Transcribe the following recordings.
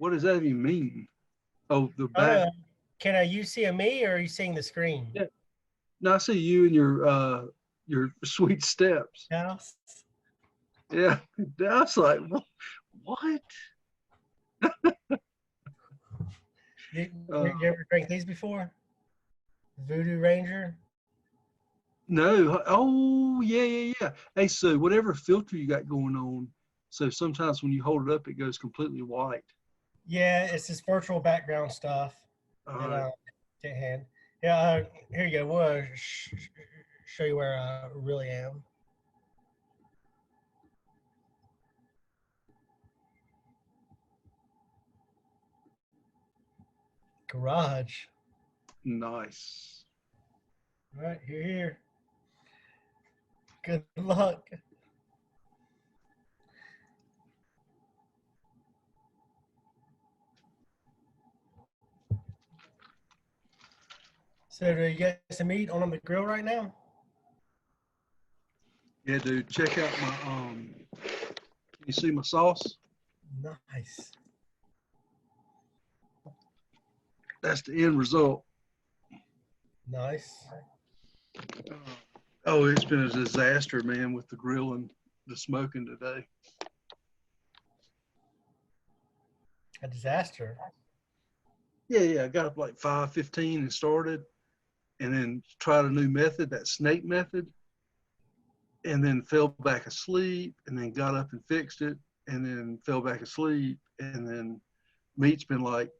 What does that even mean? Oh, the Oh back. no. Can you see me or are you seeing the screen? Yeah. No, I see you and your sweet steps. House. Yeah. I was like, what? You ever drank these before? Voodoo Ranger. No. Oh, yeah, yeah, yeah. Hey, so whatever filter you got going on, so sometimes when you hold it up, it goes completely white. Yeah, it's this virtual background stuff All that right. can't hand. Yeah, here you go. We'll show you where I really am. Garage. Nice. All right, here. Good luck. So, do you got some meat on the grill right now? Yeah, dude. Check out my Can you see my sauce? Nice. That's the end result. Nice. Oh, it's been a disaster, man, with the grilling, the smoking today. A disaster. Yeah. I got up like 5:15 and started, and then tried a new method, that snake method, and then fell back asleep, and then got up and fixed it, and then fell back asleep, and then meat's been like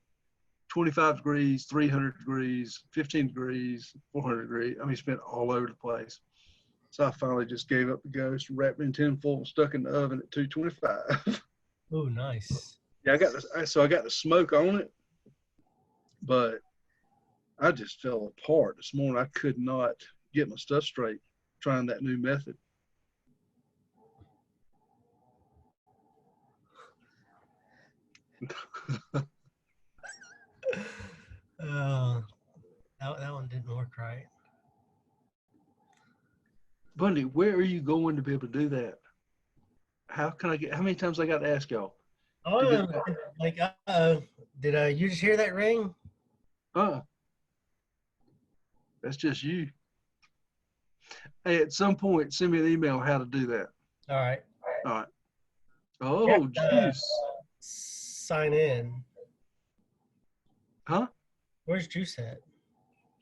25 degrees, 300 degrees, 15 degrees, 400 degrees. I mean, it's been all over the place. So I finally just gave up the ghost, wrapped it in tinfoil, and stuck in the oven at 225. Oh, nice. Yeah, I got the smoke on it, but I just fell apart this morning. I could not get my stuff straight trying that new method. Uh, that one didn't work right. Bundy, where are you going to be able to do that? How many times I got to ask y'all to Oh, get that? like, did you just hear that ring? Uh, that's just you. Hey, at some point, send me an email how to do that. All right. All right. Yeah, Oh, juice. sign in. Huh? Where's Juice at?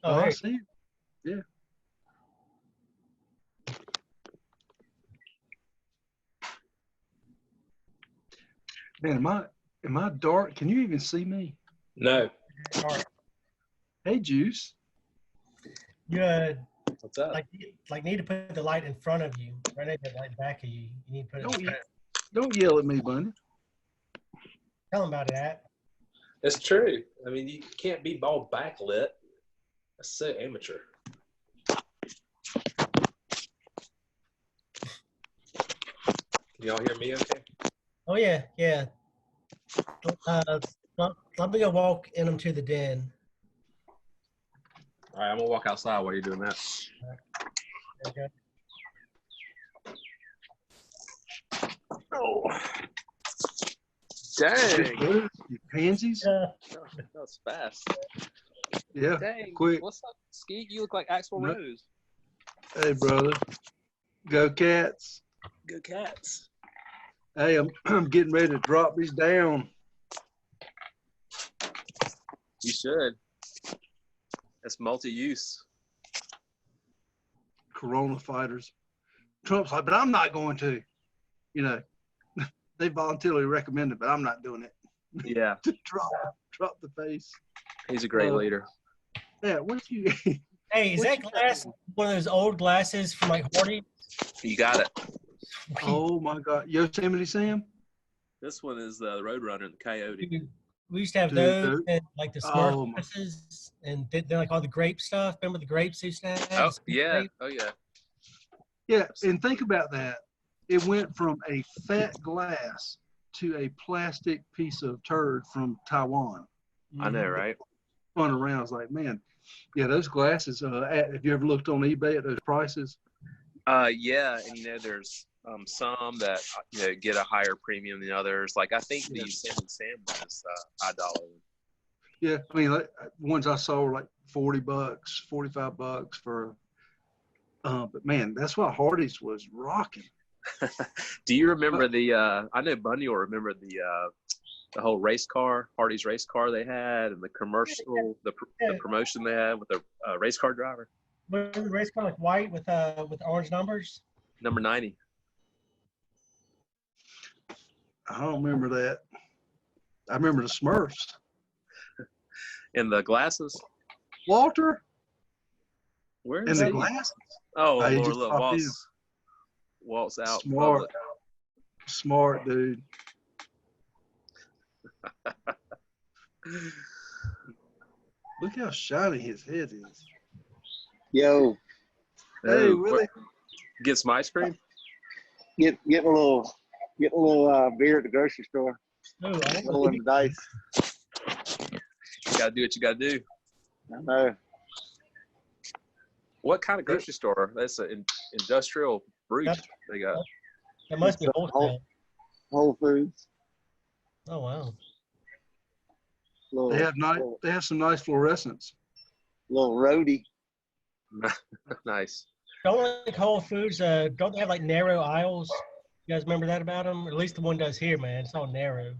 Oh, Oh, I there. see it. Yeah. Man, am I dark? Can you even see me? No. All right. Hey, Juice. You What's up? like need to put the light in front of you, right at the light back of you. You need to put it. Don't yell at me, Bundy. Tell them about that. It's true. I mean, you can't be all backlit. That's so amateur. Can y'all hear me okay? Oh yeah, yeah. Let me go walk in them to the den. All right, I'm going to walk outside while you're doing that. Okay. Oh. Dang. You pansies? That was fast. Yeah. Dang. Quick. What's up, Ski? You look like Axl No. Rose. Hey, brother. Go Cats. Go Cats. Hey, I'm getting ready to drop these down. You should. It's multi-use. Corona fighters. Trump's like, but I'm not going to. You know, they voluntarily recommend it, but I'm not doing it. Yeah. To drop the face. He's a great leader. Yeah, what you? Hey, is that glass one of those old glasses from like Hardy? You got it. Oh my God, Yosemite Sam. This one is the Roadrunner and the Coyote. We used to have those and like the smart glasses and then like all the grape stuff. Remember the grapes they used to have? Oh yeah. Grape? Oh yeah. Yeah, and think about that. It went from a fat glass to a plastic piece of turd from Taiwan. I know, right? Spun around. I was like, man, yeah, those glasses. Have you ever looked on eBay at those prices? Yeah, and you know, there's some that get a higher premium than others. Like I think the Sam one is $1. Yeah, I mean, like, ones I saw were like $40, $45 for. But man, that's why Hardee's was rocking. Do you remember I know Bundy will remember the whole race car, Hardee's race car they had, and the commercial, the promotion they had with the race car driver. Was the race car like white with orange numbers? Number 90. I don't remember that. I remember the Smurfs. And the glasses. Walter. Where and is the he? glasses. Oh, Lord, just look, Walt's out. Smart dude. Look how shiny his head is. Yo. Hey, Willie. Get some ice cream? Get a little beer at the grocery store. Rolling the dice. You gotta do what you gotta do. I know. What kind of grocery store? That's an industrial brute they got. That must be wholesale. Whole Foods. Oh wow. They have some nice fluorescents. Little roadie. Nice. Don't like Whole Foods. Don't they have like narrow aisles? You guys remember that about them? Or at least the one does here, man. It's all narrow.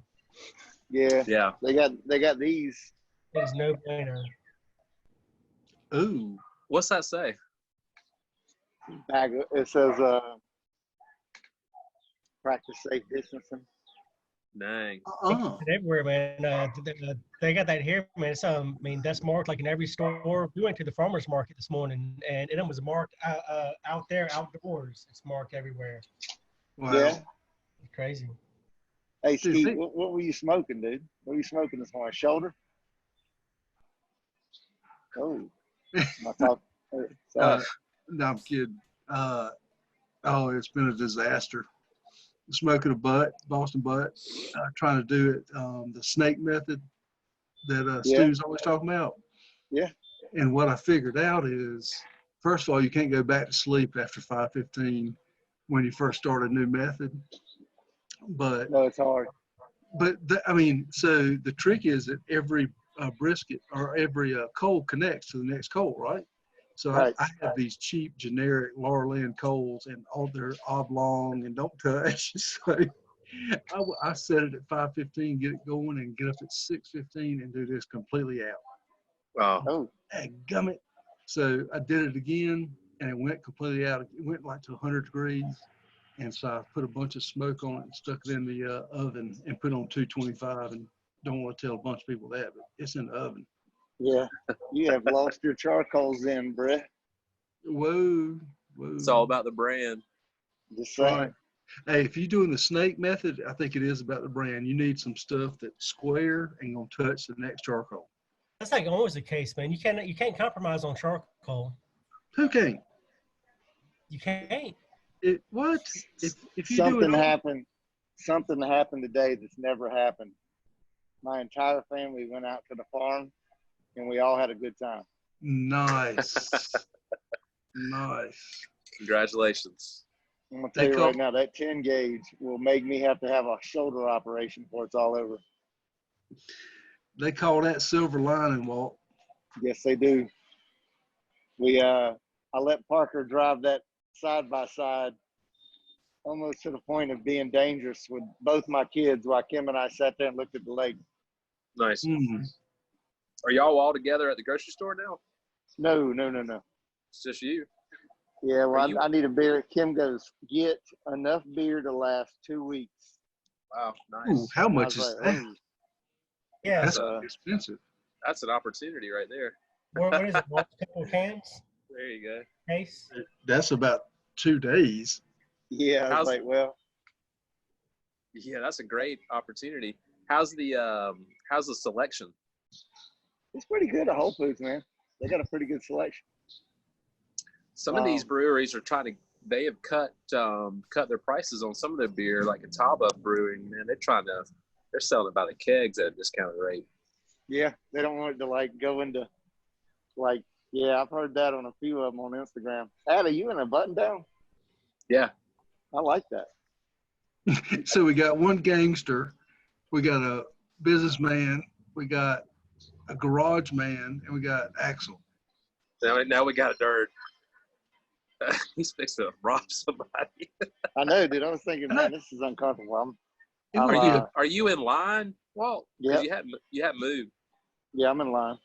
Yeah. Yeah. They got these. There's no brainer. Ooh. What's that say? It says practice safe distancing. Dang. It's everywhere, man. They got that here, man. It's, I mean, that's marked like in every store. We went to the farmer's market this morning, and it was marked out there, outdoors. It's marked everywhere. Wow. Yeah. It's crazy. Hey, Steve, what were you smoking, dude? What were you smoking this morning? Shoulder? Oh. My talk. No, I'm kidding. It's been a disaster. Smoking a Boston butt, trying to do it the snake method that Stu's always talking about. Yeah. And what I figured out is, first of all, you can't go back to sleep after 5:15 when you first start a new method. But no, it's hard. But so the trick is that every brisket or every coal connects to the next coal, right? So I have these cheap generic Laurelland coals, and all they're oblong and don't touch. So I set it at 5:15, get it going, and get up at 6:15 and do this completely out. Wow. Oh. Gummit. So I did it again, and it went completely out. It went like to 100 degrees. And so I put a bunch of smoke on it and stuck it in the oven and put it on 225. And don't want to tell a bunch of people that, but it's in the oven. Yeah. You have lost your charcoals then, Brett. Whoa. It's all about the brand. Just saying. Right. Hey, if you're doing the snake method, I think it is about the brand. You need some stuff that's square and gonna touch the next charcoal. That's like always the case, man. You can't compromise on charcoal. Who can't? You can't. What? If you something happened today that's never happened. My entire family went out to the farm, and we all had a good time. Nice. Nice. Congratulations. I'm going to tell you right now, that 10 gauge will make me have to have a shoulder operation before it's all over. They call that silver lining, Walt. Yes, they do. I let Parker drive that side by side almost to the point of being dangerous with both my kids while Kim and I sat there and looked at the lake. Nice. Are y'all all together at the grocery store now? No. It's just you. Yeah, well, I need a beer. Kim goes, get enough beer to last 2 weeks. Wow, nice. Ooh, how much is that? Yeah. That's expensive. That's an opportunity right there. What is it? Multiple cans? There you go. Case? That's about 2 days. Yeah, I was like, well. Yeah, that's a great opportunity. How's the selection? It's pretty good at Whole Foods, man. They got a pretty good selection. Some of these breweries are they have cut their prices on some of their beer, like Catawba Brewing, man. They're selling about the kegs at a discounted rate. Yeah, they don't want it to go into I've heard that on a few of them on Instagram. Ada, you in a button down? Yeah. I like that. So we got one gangster, we got a businessman, we got a garage man, and we got Axel. Now we got a dirt. He's fixing to rob somebody. I know, dude. I was thinking, man, this is uncomfortable. Are you in line? Well, yeah, you hadn't moved. yeah, I'm in line.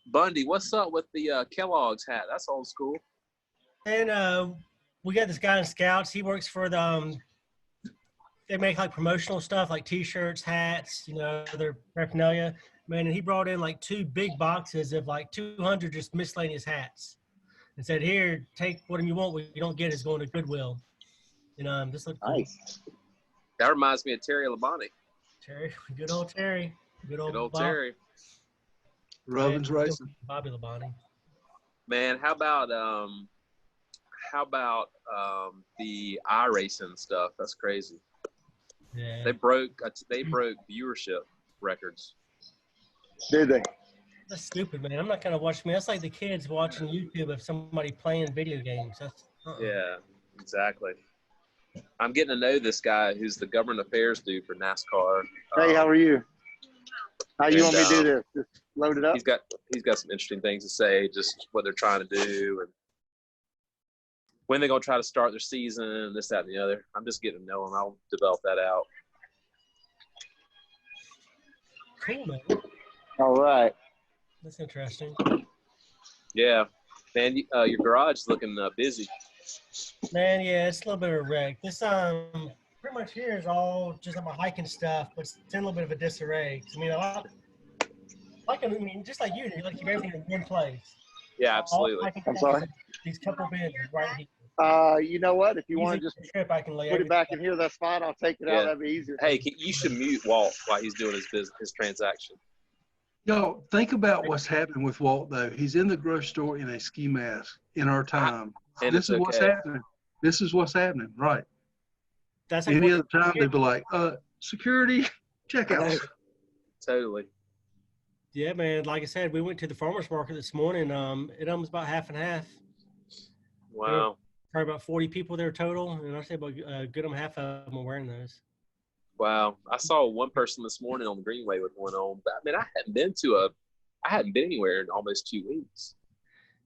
Bundy, what's up with the Kellogg's hat? That's old school. And we got this guy in Scouts. He works for the they make like promotional stuff like T-shirts, hats, other paraphernalia. Man, and he brought in like 2 big boxes of like 200 just miscellaneous hats, and said, "Here, take what you want. What you don't get is going to Goodwill." This looked cool. Nice. That reminds me of Terry Labonte. Terry, good old Terry, good old Terry. Robin's racing. Bobby Labonte. Man, how about the iRacing stuff? That's crazy. Yeah. They broke viewership records. Did they? That's stupid, man. I'm not gonna watch. That's like the kids watching YouTube of somebody playing video games. That's Yeah, exactly. I'm getting to know this guy who's the government affairs dude for NASCAR. Hey, how are you? How you want me to do this? Just load it up? He's got some interesting things to say, just what they're trying to do and when they're going to try to start their season, this, that, and the other. I'm just getting to know him. I'll develop that out. cool, man. All right. That's interesting. Yeah. Man, your garage is looking busy. Man, yeah, it's a little bit of a wreck. This pretty much here is all just my hiking stuff, but it's in a little bit of a disarray. I mean, just like you, like keep everything in one place. Yeah, absolutely. I'm sorry? These couple bins right here. You know what? If you want to just trip, I can lay put it back in here, that's fine. I'll take it out. That'd be easier. Hey, you should mute Walt while he's doing his transaction. Yo, think about what's happening with Walt, though. He's in the grocery store in a ski mask in our time. And this is what's happening. This is what's happening, right? That's like any other time, they'd be like, security, checkout. Totally. Yeah, man. Like I said, we went to the farmer's market this morning. It was about half and half. Wow. Probably about 40 people there total, and I'd say about a good half of them are wearing those. Wow. I saw one person this morning on the Greenway with one on. But, I mean, I hadn't been anywhere in almost 2 weeks.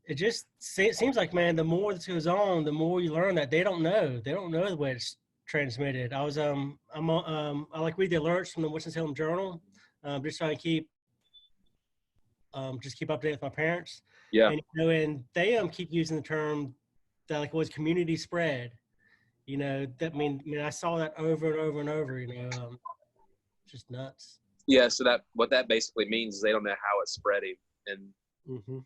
It seems like, man, the more this goes on, the more you learn that they don't know. They don't know the way it's transmitted. I like read the alerts from the Winston-Salem Journal, just trying to keep up to date with my parents. Yeah. And they keep using the term that like was community spread. That I saw that over and over and over. Just nuts. Yeah. So what that basically means is they don't know how it's spreading, and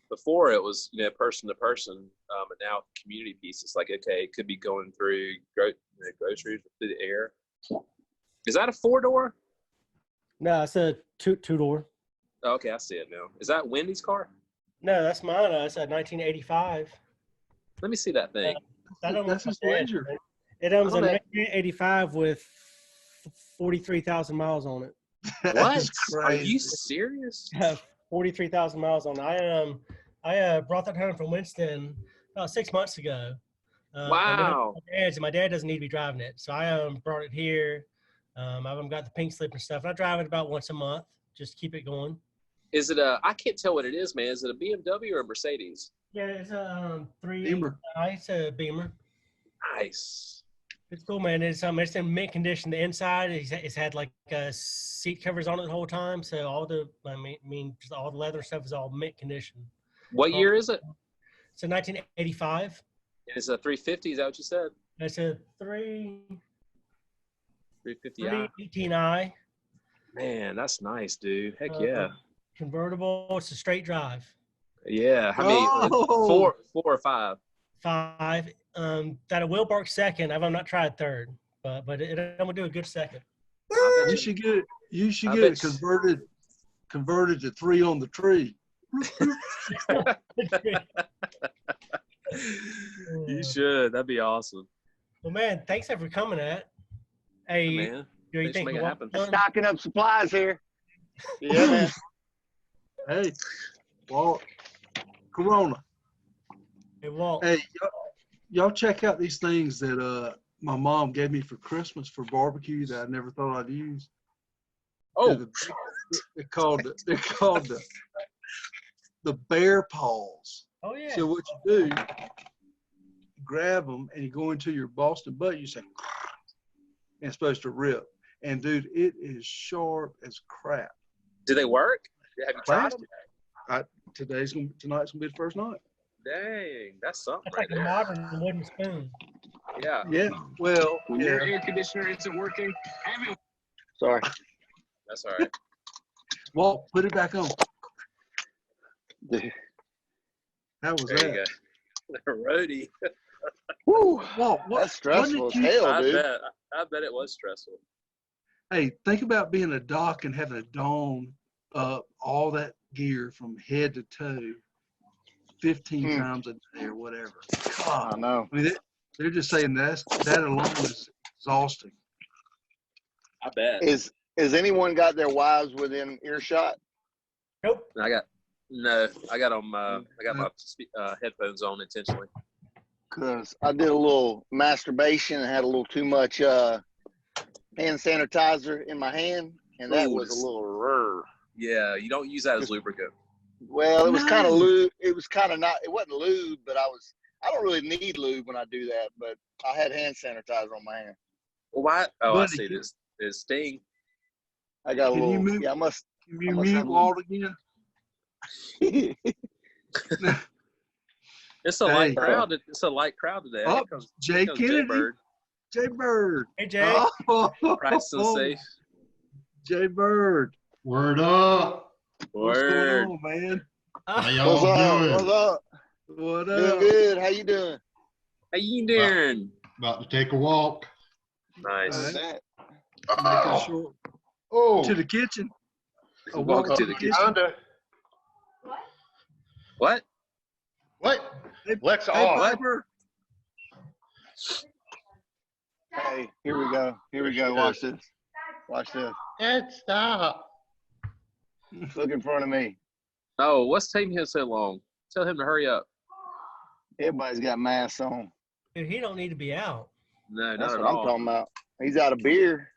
before it was person to person, but now community piece. It's like, okay, it could be going through groceries through the air. Is that a 4-door? No, it's a two-door. Oh, okay, I see it now. Is that Wendy's car? No, that's mine. It's a 1985. Let me see that thing. That's his Ranger. It was a 1985 with 43,000 miles on it. What? Are you serious? 43,000 miles on it. I brought that home from Winston about 6 months ago. Wow. My dad doesn't need to be driving it, so I brought it here. I've got the pink slip and stuff. And I drive it about once a month, just to keep it going. Is it I can't tell what it is, man. Is it a BMW or a Mercedes? Yeah, it's a Beamer. It's a Beamer. Nice. It's cool, man. It's in mint condition. The inside, it's had like seat covers on it the whole time. So all the just all the leather stuff is all mint condition. What year is it? It's a 1985. It's a 350. Is that what you said? It's a 350i. Man, that's nice, dude. Heck yeah. Convertible. It's a straight drive. Yeah. How many? 4 or 5? 5. That it will bark second. I've not tried third, but I'm gonna do a good second. You should get it. You should get it converted to 3 on the tree. You should. That'd be awesome. Well, man, thanks for coming. Hey, man. Do you think it happen? Stocking up supplies here. Yeah, man. Hey, Walt. Corona. Hey, Walt. Hey, y'all check out these things that my mom gave me for Christmas for barbecue that I never thought I'd use. Oh, They're called the bear paws. Oh yeah. So what you do, you grab them and you go into your Boston butt. You say, and it's supposed to rip. And dude, it is sharp as crap. do they work? Have you tried them? Tonight's gonna be the first night. Dang, that's something That's right like a there. modern wooden spoon. Yeah. Yeah. Well, When yeah. your air conditioner isn't working, have it. Sorry. That's all right. Walt, put it back on. How was There that? you go. Roadie. Woo. Walt, That's stressful as what did you? hell, I dude. bet it was stressful. Hey, think about being a doc and having to don all that gear from head to toe 15 times a day or whatever. God, I know. I mean, they're just saying that alone is exhausting. I bet. Is anyone got their wives within earshot? Nope. I got my headphones on intentionally. Because I did a little masturbation and had a little too much hand sanitizer in my hand, and that was a little rrr. Yeah, you don't use that as lubricant. Well, it was kind of No. lube. It was kind of not. It wasn't lube, but I don't really need lube when I do that. But I had hand sanitizer on my hand. Well, why? Oh, I Buddy, see this. Is Sting? I got a Can you little. move- Yeah, I must. Can you I must mute have a Walt again? It's a Hey. light crowd. It's a light crowd today. Oh, Here comes Jay Kennedy. Bird. Jay Bird. Hey Jay. Oh, Practicing safe. Jay Bird. Word up. What's going Word. on, man? How What's y'all up? doing? What's up? What Doing up? good. How you doing? How you doing? About to take a walk. Nice. All right. That. Make it short. Oh, To the kitchen. A Welcome walk to the kitchen. Honda. What? What? Lex Hey, off. Piper. Hey, here we go. Here we go. Watch this. Watch this. Dad, stop. Look in front of me. Oh, what's taking him so long? Tell him to hurry up. Everybody's got masks on. Dude, he don't need to be out. No, That's not what at I'm all. talking about. He's out of beer.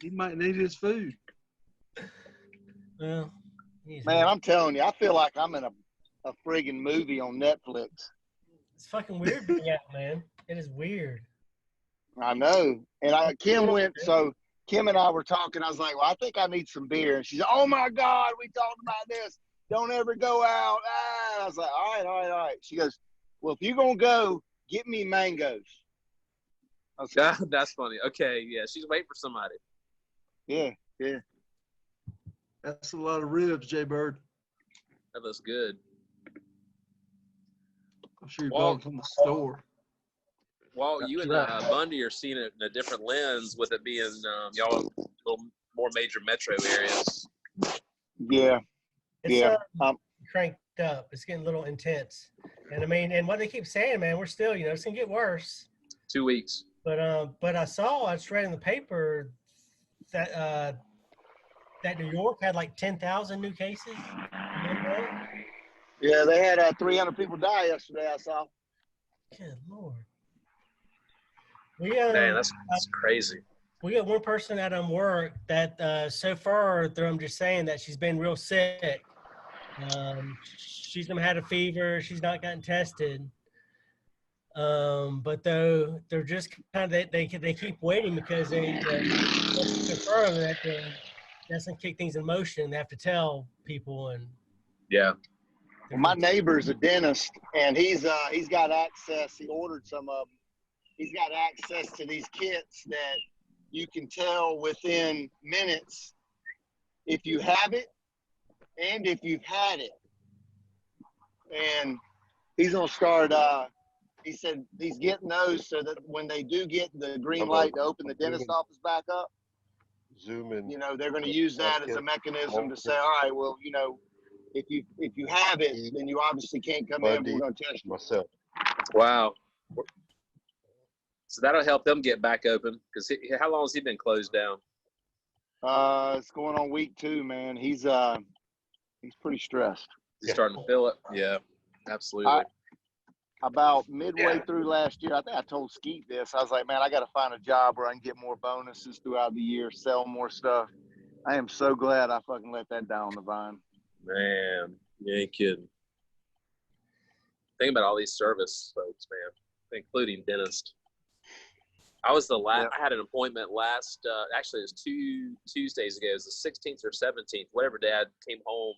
He might need his food. Well, he's Man, I'm telling you, I feel like I'm in a friggin' movie on Netflix. it's fucking weird being out, man. It is weird. I know. And Kim and I were talking. I was like, well, I think I need some beer. And she's like, oh my God, we talked about this. Don't ever go out. I was like, all right. She goes, well, if you're going to go, get me mangoes. I was like, That's funny. Okay, yeah, she's waiting for somebody. yeah. That's a lot of ribs, Jay Bird. That looks good. I'm sure you Well- bought them from the store. Well, you and Bundy are seeing it in a different lens with it being y'all in little more major metro areas. Yeah. It's Yeah. cranked up. It's getting a little intense. And I mean, and what they keep saying, man, we're still, it's gonna get worse. 2 weeks. But I just read in the paper that that New York had like 10,000 new cases. Yeah, they had 300 people die yesterday, I saw. Good Lord. Man, that's crazy. We got one person at work that so far I'm just saying that she's been real sick. She's never had a fever. She's not gotten tested. But though they're just kind of they keep waiting because they confirm that that's gonna kick things in motion. They have to tell people and Yeah. Well, my neighbor's a dentist, and he's got access. He ordered some of them. He's got access to these kits that you can tell within minutes if you have it and if you've had it. And he's gonna start. He said he's getting those so that when they do get the green light to open the dentist office back up, Zoom in. they're going to use that as a mechanism to say, all right, well, if you have it, then you obviously can't come in. We're going to test you. Myself. Wow. So that'll help them get back open. Because how long has he been closed down? It's going on week 2, man. He's pretty stressed. He's starting to feel it. Yeah, absolutely. about midway through last year, I think I told Skeet this. I was like, man, I got to find a job where I can get more bonuses throughout the year, sell more stuff. I am so glad I fucking let that down the vine. Man, you ain't kidding. Think about all these service folks, man, including dentists. I was the last. I had an appointment last. Actually, it was 2 Tuesdays ago. It was the 16th or 17th. Whatever. Dad came home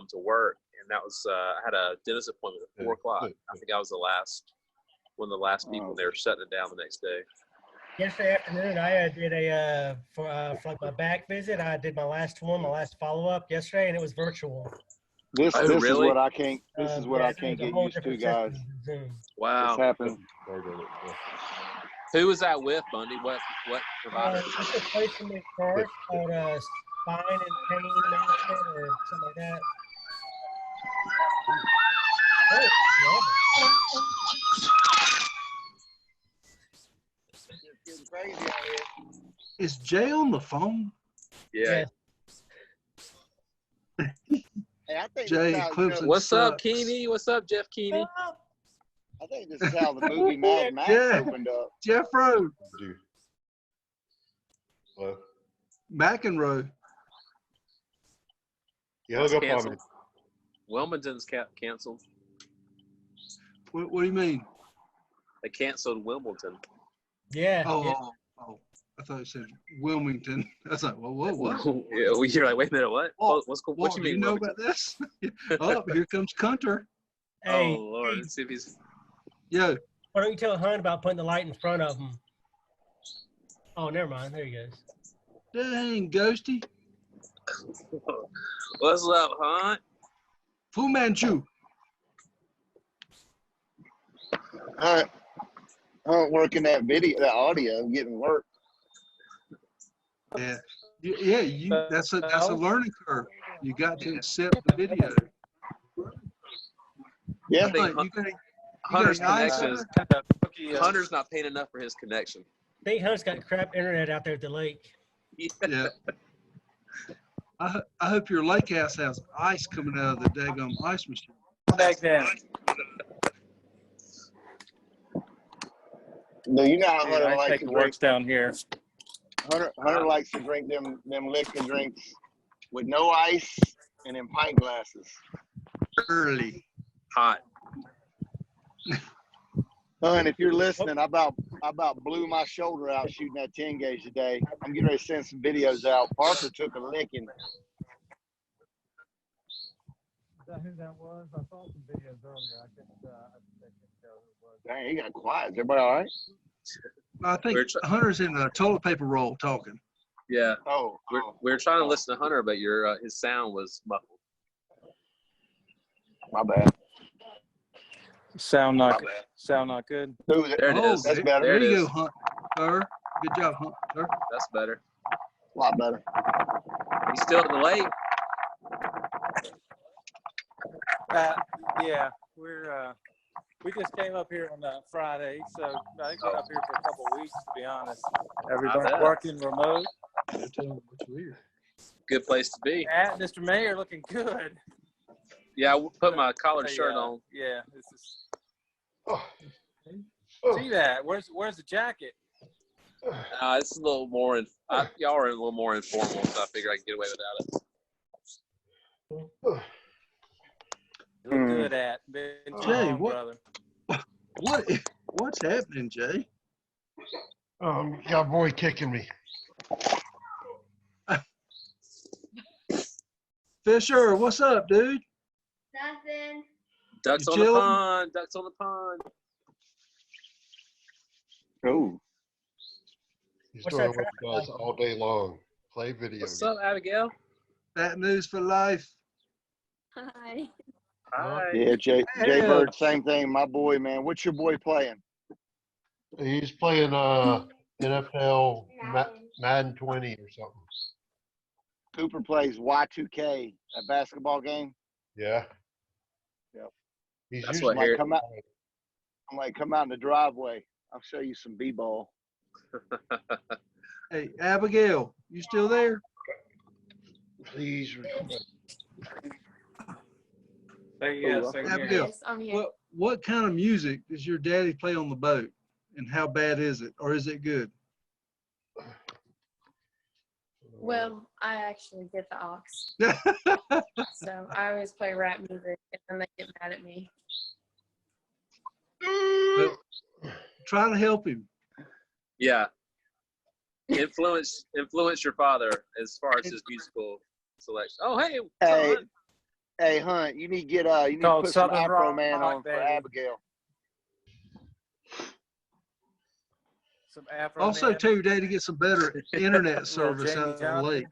to work, and that was. I had a dentist appointment at 4 o'clock. I think I was one of the last people. They were shutting it down the next day. Yesterday afternoon, I did a for like my back visit. I did my last follow up yesterday, and it was virtual. This really? is what I can't. This is what I can't get used to, guys. Wow. This happened. Who was that with, Bundy? What provider? It's a place in the car called Spine and Pain Management or something like that. It's crazy out here. Is Jay on the phone? Yeah. Hey, I think Jay, this is how, Clemson What's up, sucks. Keeney? What's up, Jeff Keeney? I think this is how the movie Mad Max opened up. Jeff Rowe. Dude. Hello? McEnroe. You hung up on me. Canceled. Wilmington's canceled. What do you mean? They canceled Wimbledon. Yeah. Oh, I thought you said Wilmington. I was like, well, what? Yeah, well, you're like, wait a minute, what? Walt, What's cool? Walt, What you do mean? you know Wilmington? about this? Oh, here comes Hunter. Hey, Oh Lord, let's see if he's. Yo, why don't you tell Hunt about putting the light in front of him? Oh, never mind. There he goes. dang, Ghosty. What's up, Hunt? Fu Manchu. Working that video, that audio, getting work. Yeah, that's a learning curve. You got to accept the video. Yeah. I think Hunter's connection is. Hunter's not paying enough for his connection. I think Hunt's got crap internet out there at the lake. Yeah. I hope your lake house has ice coming out of the daggum ice machine. Back then. No, you know how Hunter I likes take to the drink. works down here. Hunter likes to drink them liquor drinks with no ice and in pint glasses. Early. Hot. Hun, if you're listening, I about blew my shoulder out shooting that 10 gauge today. I'm getting ready to send some videos out. Parker took a licking. Is that who that was? I saw some videos earlier. I couldn't tell who it was. Dang, he got quiet. Is everybody all right? I think Hunter's in a toilet paper roll talking. Yeah. Oh. We're trying to listen to Hunter, but his sound was muffled. My bad. Sound not good. Dude, There it is. That's better. There There it you is. go, Hunter. Good job, Hunter. That's better. A lot better. He's still at the lake. Yeah, we just came up here on Friday, so I think we're up here for a couple of weeks, to be honest. Everybody bet. working remote. Good place to be. Mr. Mayor looking good. Yeah, I put my collared shirt on. Yeah, this is. Oh. See that? Where's the jacket? It's a little more. Y'all are a little more informal, so I figure I can get away without it. Look good at. Jay, brother. What's happening, Jay? Got boy kicking me. Fisher, what's up, dude? Nothing. Ducks You on the chilling? pond. Ducks on the pond. Oh. He's What's doing that what he does traffic all day long. Play video What's games. up, Abigail? FATNEWS for life. Hi. Hi. Yeah, Jay Hey, Bird, same thing. My boy, man. What's your boy playing? He's playing NFL Madden 20 or something. Cooper plays Y2K, a basketball game. Yeah. Yep. He's That's usually what Harry. I'm like, come out in the driveway. I'll show you some b-ball. Hey, Abigail, you still there? Please. Yes, Abigail, Yes, I'm here. what kind of music does your daddy play on the boat, and how bad is it, or is it good? Well, I actually get the aux, so I always play rap music, and then they get mad at me. But try to help him. Yeah. Influence your father as far as his musical selection. Oh, hey. Hey, hey, Hunt, you need to get you need to Called put some Southern Afro Rock, Man on for baby. Abigail. Some Afro Also, Man. tell your dad to get some better internet service Jamie out of the Johnson. lake.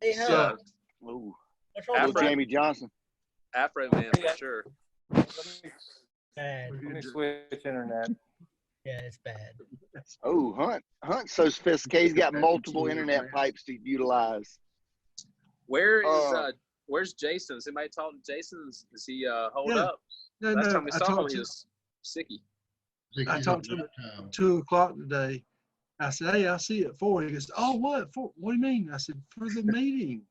Hey, Yeah. Howard, Ooh, what's wrong little with Jamie Johnson. Afro Man for sure. bad? Let me switch internet. Yeah, it's bad. Oh, Hunt's so sophisticated. He's got multiple internet pipes to utilize. Where's Jason? Has anybody talked to Jason? Is he holed Yeah. up? No, Last time we I saw him, talked he to was sicky. I talked to him at 2 o'clock today. I said, "Hey, I'll see you at 4." He goes, "Oh, what? For, what do you mean?" I said, "For the meeting,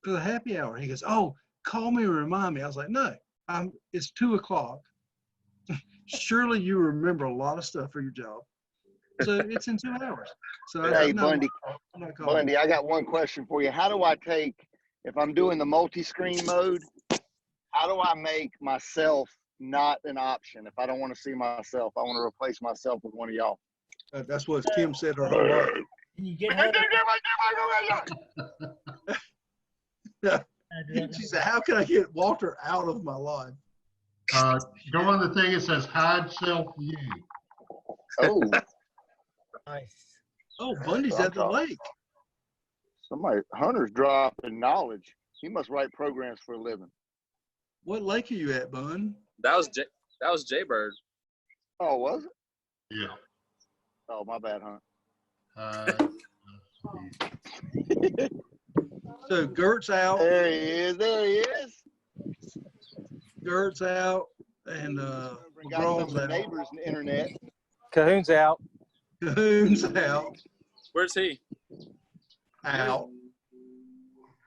for the happy hour." He goes, "Oh, call me and remind me." I was like, "No, it's 2 o'clock. Surely you remember a lot of stuff for your job. So it's in 2 hours." So I Hey, said, "No, Bundy, I'm not calling." Bundy, I got one question for you. How do I take, if I'm doing the multi-screen mode, how do I make myself not an option? If I don't want to see myself, I want to replace myself with one of y'all. That's what Kim said her whole life. Can you get Hunter? She said, "How can I get Walter out of my life?" Go on the thing that says hide self-view. Oh, Nice. Oh, Bundy's at the lake. Hunter's dropping knowledge. He must write programs for a living. What lake are you at, Bun? That was Jaybird. Oh, was it? Yeah. Oh, my bad, So Gert's out. There he is. There he is. Gert's out, and Got some McGraw's of the out. neighbors' internet. Cahoon's out. Cahoon's out. Where's he? Out.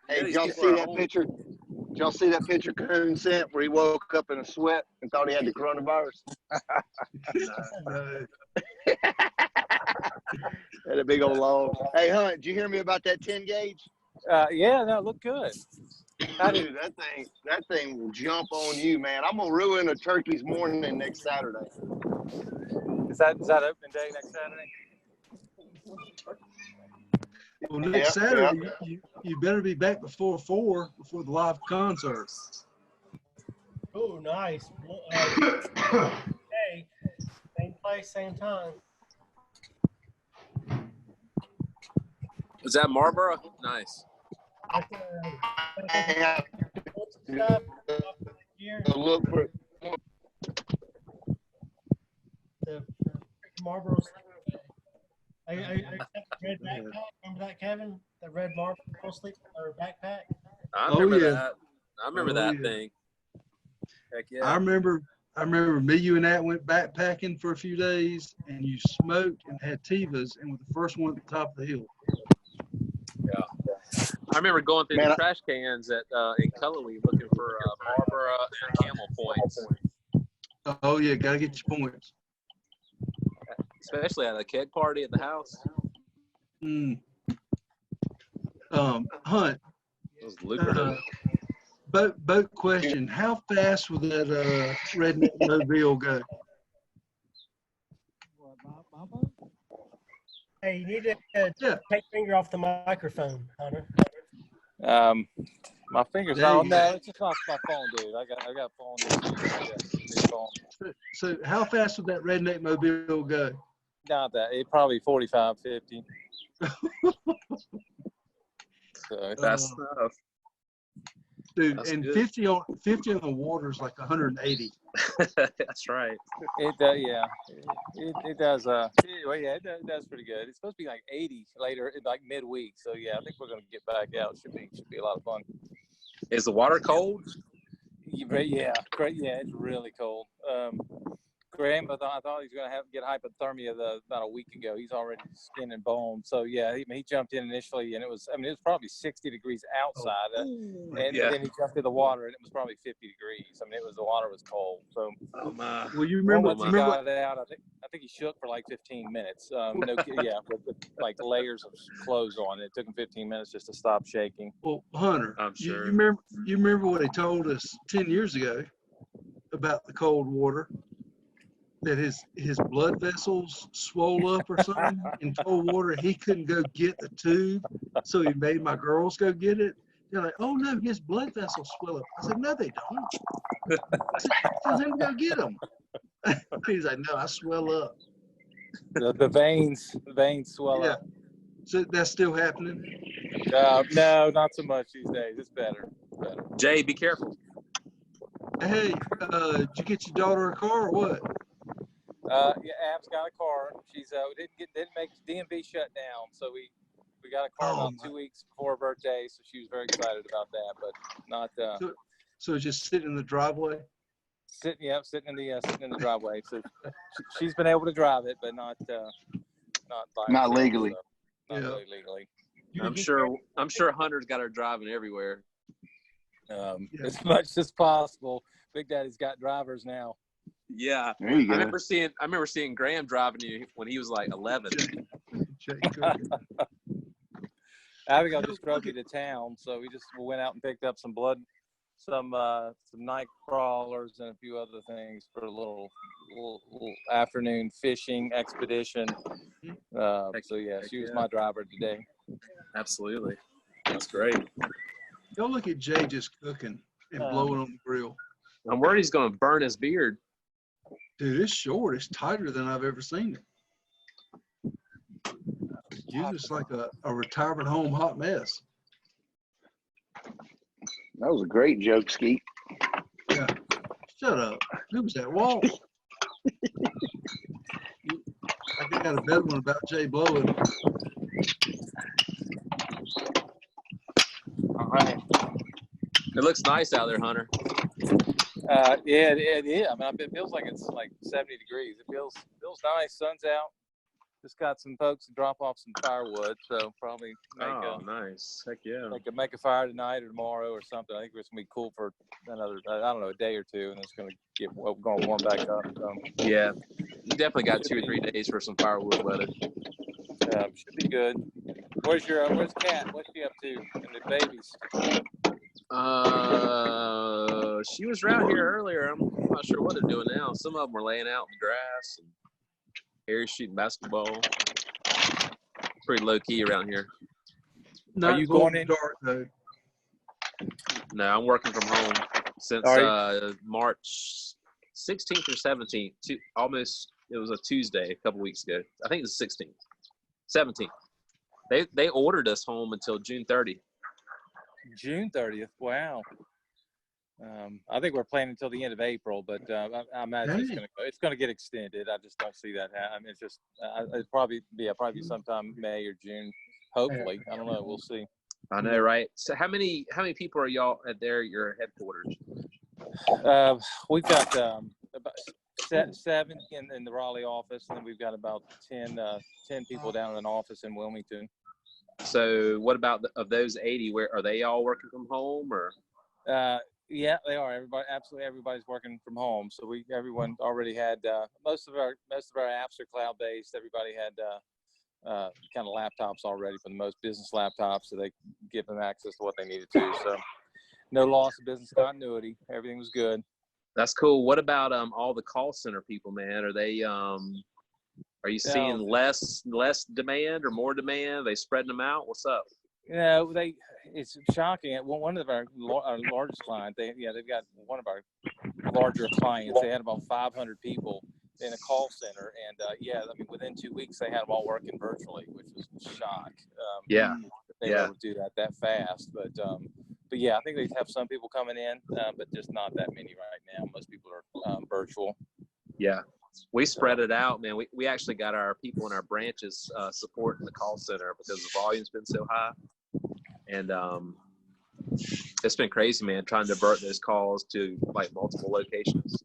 Hey, Yeah, did y'all these see people are that home. picture? Did y'all see that picture Cahoon sent where he woke up in a sweat and thought he had the coronavirus? No. Had a big old log. Hey, Hunt, did you hear me about that 10 gauge? Yeah, no, look good. Dude, that thing will jump on you, man. I'm gonna ruin a turkey's morning next Saturday. Is that open day next Saturday? Well, next Saturday, you better be back before 4 before the live concert. Oh, nice. Hey, same place, same time. Is that Marlboro? Nice. I have to look for The Marlboro. I red backpack. Remember that, Kevin? The red Marlboro sleep or backpack. I Oh, remember yeah. that. I remember Oh, that yeah. thing. Heck yeah. I remember me, you, and Nat went backpacking for a few days, and you smoked and had Tivas, and were the first one at the top of the hill. I remember going through Man, the trash cans at in Cullowhee looking for Marlboro and Camel points, Oh yeah, gotta get your points. especially at a keg party at the house. Hunt. It was lucrative. Boat question: how fast would that redneck mobile go? Hey, you need to take your finger off the microphone, Hunter. My fingers. There No, you no, it's just not my phone, dude. I got phone issues. I got new phone. So how fast would that redneck mobile go? Not that. It probably 45, 50. So Fast enough. Dude, That's and good. 50 on the water is like 180. That's right. it does, yeah. It does. Well, yeah, it does pretty good. It's supposed to be like 80 later, like midweek. So yeah, I think we're gonna get back out. Should be a lot of fun. Is the water cold? Yeah, great. Yeah, it's really cold. Graham, I thought he was going to get hypothermia about a week ago. He's already skin and bone. So yeah, he jumped in initially, and it was probably 60 degrees outside, and then he jumped in the water, and it was probably 50 degrees. I mean, the water was cold. So well, you remember once he got out, I think he shook for like 15 minutes. With like layers of clothes on. It took him 15 minutes just to stop shaking. Well, Hunter, I'm sure. You remember what he told us 10 years ago about the cold water? That his blood vessels swole up or something in cold water. He couldn't go get the tube, so he made my girls go get it. They're like, "Oh no, his blood vessels swell up." I said, "No, they don't." I said, "Tell him to go get them." He's like, "No, I swell up." The veins swell up. So that's still happening? No, not so much these days. It's better. Jay, be careful. Hey, did you get your daughter a car or what? Yeah, Ab's got a car. She's didn't make DMV shut down, so we got a car about 2 weeks before her birthday, so she was very excited about that, but not. So it's just sitting in the driveway. Sitting in the driveway. So she's been able to drive it, but not legally. Not really legally. I'm sure Hunter's got her driving everywhere. As much as possible. Big Daddy's got drivers now. Yeah, there you go. I remember seeing Graham driving you when he was like 11. Abigail just drove me to town, so we went out and picked up some night crawlers and a few other things for a little afternoon fishing expedition. So yeah, she was my driver today. Absolutely, that's great. Don't look at Jay just cooking and blowing on the grill. I'm worried he's going to burn his beard. Dude, it's short. It's tighter than I've ever seen it. You're just like a retirement home hot mess. That was a great joke, Skeet. Yeah. Shut up. Who was that? Walt? I got a better one about Jay blowing. All right. It looks nice out there, Hunter. Yeah. I mean, it feels like it's like 70 degrees. It feels nice. Sun's out. Just got some folks to drop off some firewood, so probably nice. Heck yeah. Make a fire tonight or tomorrow or something. I think it's gonna be cool for another, a day or two, and it's gonna warm back up. So. Yeah, you definitely got 2 or 3 days for some firewood weather. Should be good. Where's Kat? What's she up to? And the babies? She was around here earlier. I'm not sure what they're doing now. Some of them were laying out in the grass, and Harry's shooting basketball. Pretty low key around here. Are you going in? Dark, though. No, I'm working from home since March 16th or 17th. It was a Tuesday a couple weeks ago. I think it was the 16th. 17th. They ordered us home until June 30th. June 30th. Wow. I think we're planning until the end of April, but I imagine it's going to get extended. I just don't see that. I mean, it's just it'll probably be sometime May or June. Hopefully, I don't know. We'll see. I know, right? So how many people are y'all at your headquarters? We've got about 7 in the Raleigh office, and then we've got about 10 people down in an office in Wilmington. So what about of those 80? Where are they all working from home or? Yeah, they are. Everybody's working from home. So everyone already had most of our apps are cloud based. Everybody had kind of laptops already for the most business laptops, so they give them access to what they needed to. So no loss of business continuity. Everything was good. That's cool. What about all the call center people, man? Are they are you seeing less demand or more demand? Are they spreading them out? What's up? It's shocking. One of our largest clients, they've got one of our larger clients. They had about 500 people in a call center, and I mean, within 2 weeks, they had them all working virtually, which was a shock. They were able to do that fast, but yeah, I think they have some people coming in, but just not that many right now. Most people are virtual. Yeah. We spread it out, man. We actually got our people in our branches supporting the call center because the volume's been so high. And it's been crazy, man, trying to divert those calls to like multiple locations.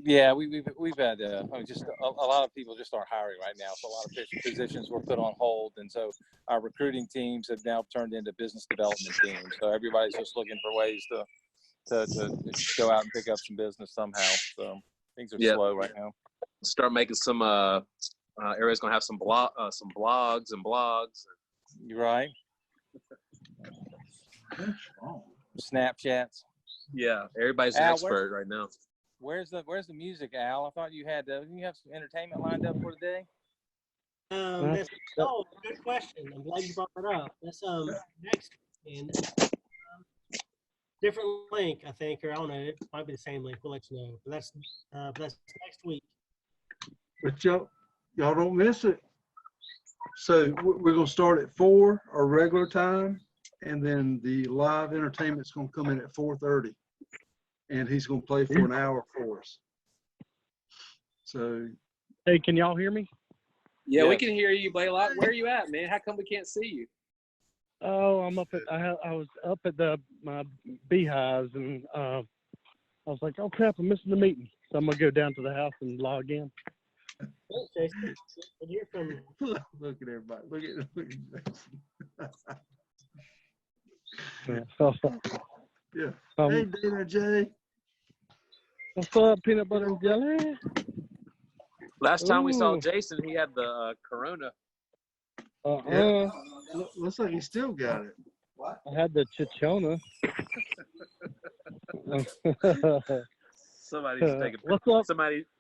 Yeah, we've had just a lot of people just aren't hiring right now, so a lot of positions were put on hold, and so our recruiting teams have now turned into business development teams. So everybody's just looking for ways to go out and pick up some business somehow. So things are slow right now. Start making some. Everybody's gonna have some blogs and blogs. You're right. Snapchats. Yeah, everybody's an expert right now. Where's the music, Al? I thought you had you have some entertainment lined up for today. Good question. I'm glad you brought that up. That's next weekend. Different link, I think, or I don't know. It might be the same link. We'll let you know. But that's next week. But y'all don't miss it. So we're gonna start at 4, our regular time, and then the live entertainment's gonna come in at 4:30, and he's gonna play for an hour for us. So, hey, can y'all hear me? Yeah, we can hear you, Blaylock. Where are you at, man? How come we can't see you? Oh, I'm up at. I was up at my beehives, and I was like, "Oh crap, I'm missing the meeting." So I'm gonna go down to the house and log in. Look at everybody. Look at yeah. Hey, Dana J. What's up, peanut butter and jelly? Last time we saw Jason, he had the corona. Yeah. Looks like he still got it. What? I had the chichona. Somebody should take a picture. What's up?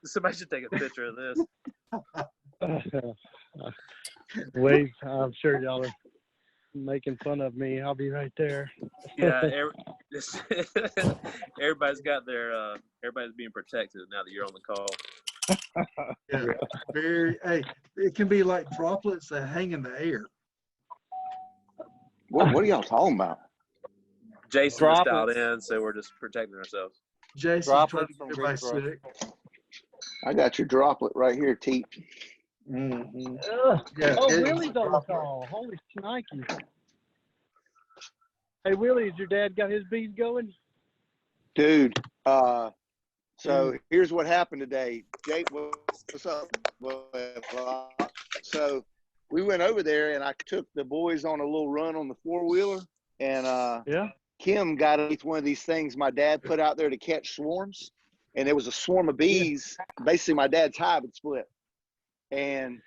Somebody should take a picture of this. Wait, I'm sure y'all are making fun of me. I'll be right there. Yeah, everybody's got their everybody's being protected now that you're on the call. Yeah, hey, it can be like droplets that hang in the air. What are y'all talking about? Jason just dialed in, so we're just protecting ourselves. Jason, droplets from everybody sick. I got your droplet right here, Teep. Mm-hmm. Yeah, Willie's on the call. Holy shnikes. Hey, Willie, has your dad got his bees going? Dude, so here's what happened today. Jake, what's up? So we went over there, and I took the boys on a little run on the 4-wheeler, and Kim got underneath one of these things my dad put out there to catch swarms, and there was a swarm of bees. Basically, my dad's hive had split, and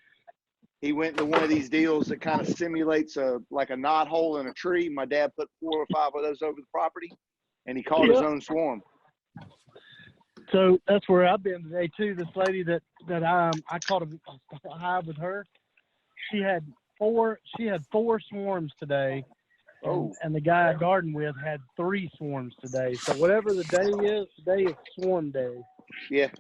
he went to one of these deals that kind of simulates like a knot hole in a tree. My dad put 4 or 5 of those over the property, and he caught his own swarm. So that's where I've been today too. This lady that I caught a hive with her. She had 4 swarms today. And the guy I garden with had 3 swarms today. So whatever the day is, today is swarm day. Yeah.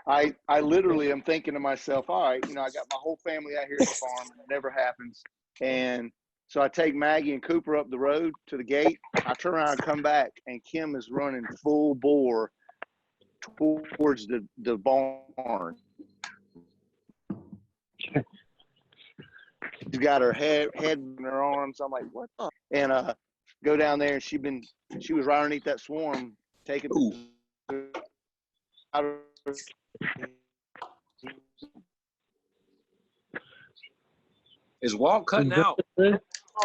I literally am thinking to myself, all right, I got my whole family out here at the farm. It never happens. And so I take Maggie and Cooper up the road to the gate. I turn around and come back, and Kim is running full bore towards the barn. She's got her head in her arms. I'm like, what the? And go down there, and she was right underneath that swarm, taking out of. Is Walt cutting out?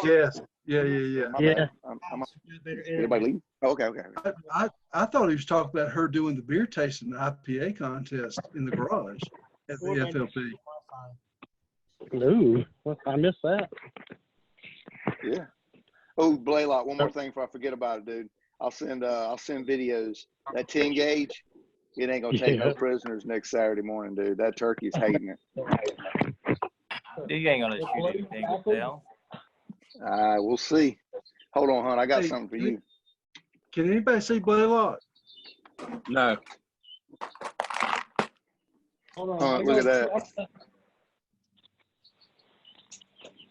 Yes. Yeah. Everybody leave? Oh, okay. I thought he was talking about her doing the beer tasting IPA contest in the garage at the FLP. Ooh, I missed that. Yeah. Oh, Blaylock, one more thing before I forget about it, dude. I'll send videos. That 10 gauge, it ain't gonna take no prisoners next Saturday morning, dude. That turkey's hating it. You ain't gonna shoot anything, Dale. We'll see. Hold on, hon. I got something for you. Can anybody see Blaylock? No. Hold on. Look at that.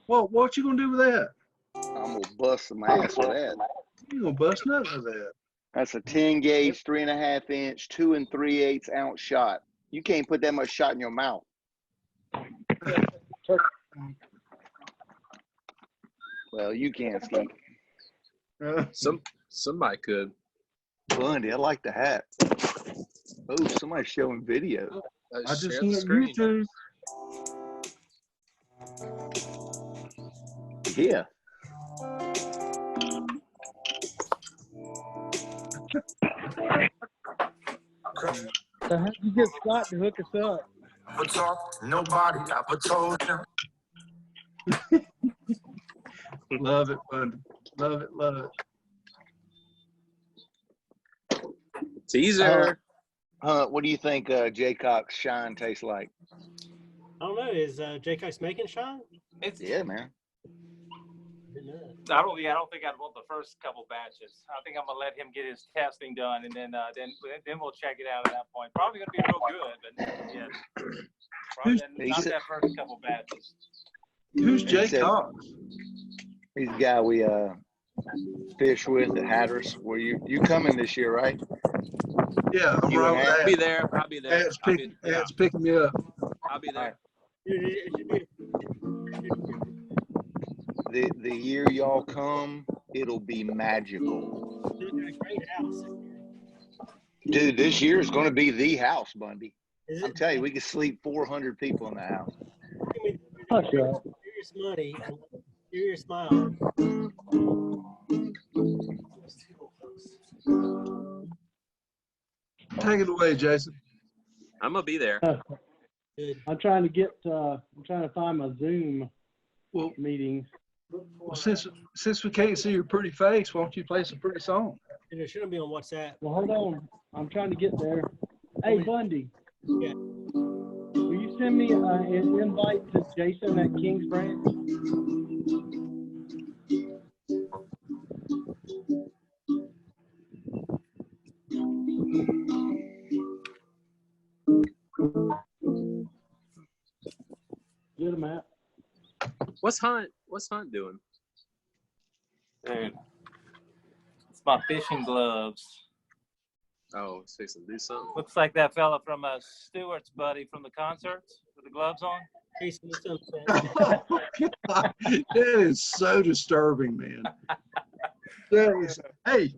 Well, what you gonna do with that? I'm gonna bust some ass with that. You gonna bust nothing with that? That's a 10 gauge, 3.5 inch, 2 3/8 ounce shot. You can't put that much shot in your mouth. Well, you can't, Skeet. Somebody could. Bundy, I like the hat. Oh, somebody's showing video. I just Share the went screen. YouTube. Yeah. So how'd you get Scott to hook us up? Nobody ever told you. Love it, Bundy. Love it, love it. Teaser. What do you think Jaycock's shine tastes like? I don't know. Is J-Cox making shine? Yeah, man. I don't think I'd want the first couple batches. I think I'm gonna let him get his testing done, and then we'll check it out at that point. Probably gonna be real good, but yeah, probably not that first couple batches. Who's Jay Cox? He's the guy we fish with at Hatteras. Where you coming this year, right? Yeah, I'm You right and with Ed? that. I'll be there. I'll be there. Ed's picking me up. I'll be there. The year y'all come, it'll be magical. Dude, this year is going to be the house, Bundy. I'm telling you, we could sleep 400 people in the house. Hush up. Serious money and serious smile. Take it away, Jason. I'm gonna be there. I'm trying to get. I'm trying to find my Zoom meetings. Well, since we can't see your pretty face, why don't you play some pretty song? And it shouldn't be on WhatsApp. Well, hold on. I'm trying to get there. Hey, Bundy. Yeah. Will you send me an invite to Jason at Kings Branch? Get him out. What's Hunt doing? Dude, it's my fishing gloves. Oh, he's fixing to do something. Looks like that fella from Stewart's buddy from the concerts with the gloves on. Oh, God. That is so disturbing, man. That is, hey,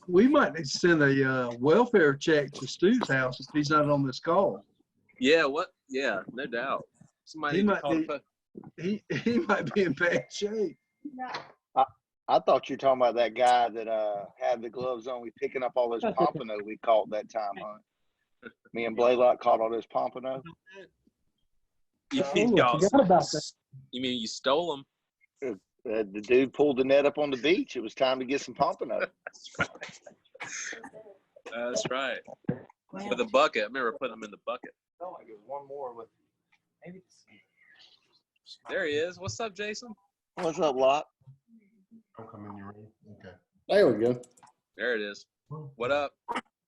we might need to send a welfare check to Stu's house if he's not on this call. Yeah, what? Yeah, no doubt. Somebody He need to might call be, he might be in bad shape. I thought you were talking about that guy that had the gloves on. We picking up all those pompano we caught that time, huh? Me and Blaylock caught all those pompano. You I forgot about that. You mean you stole them? The dude pulled the net up on the beach. It was time to get some pompano. That's right. With a bucket. I remember putting them in the bucket. Oh, I get one more with maybe. There he is. What's up, Jason? What's up, Lot? Don't come in your room. Okay. There we go. There it is. What up?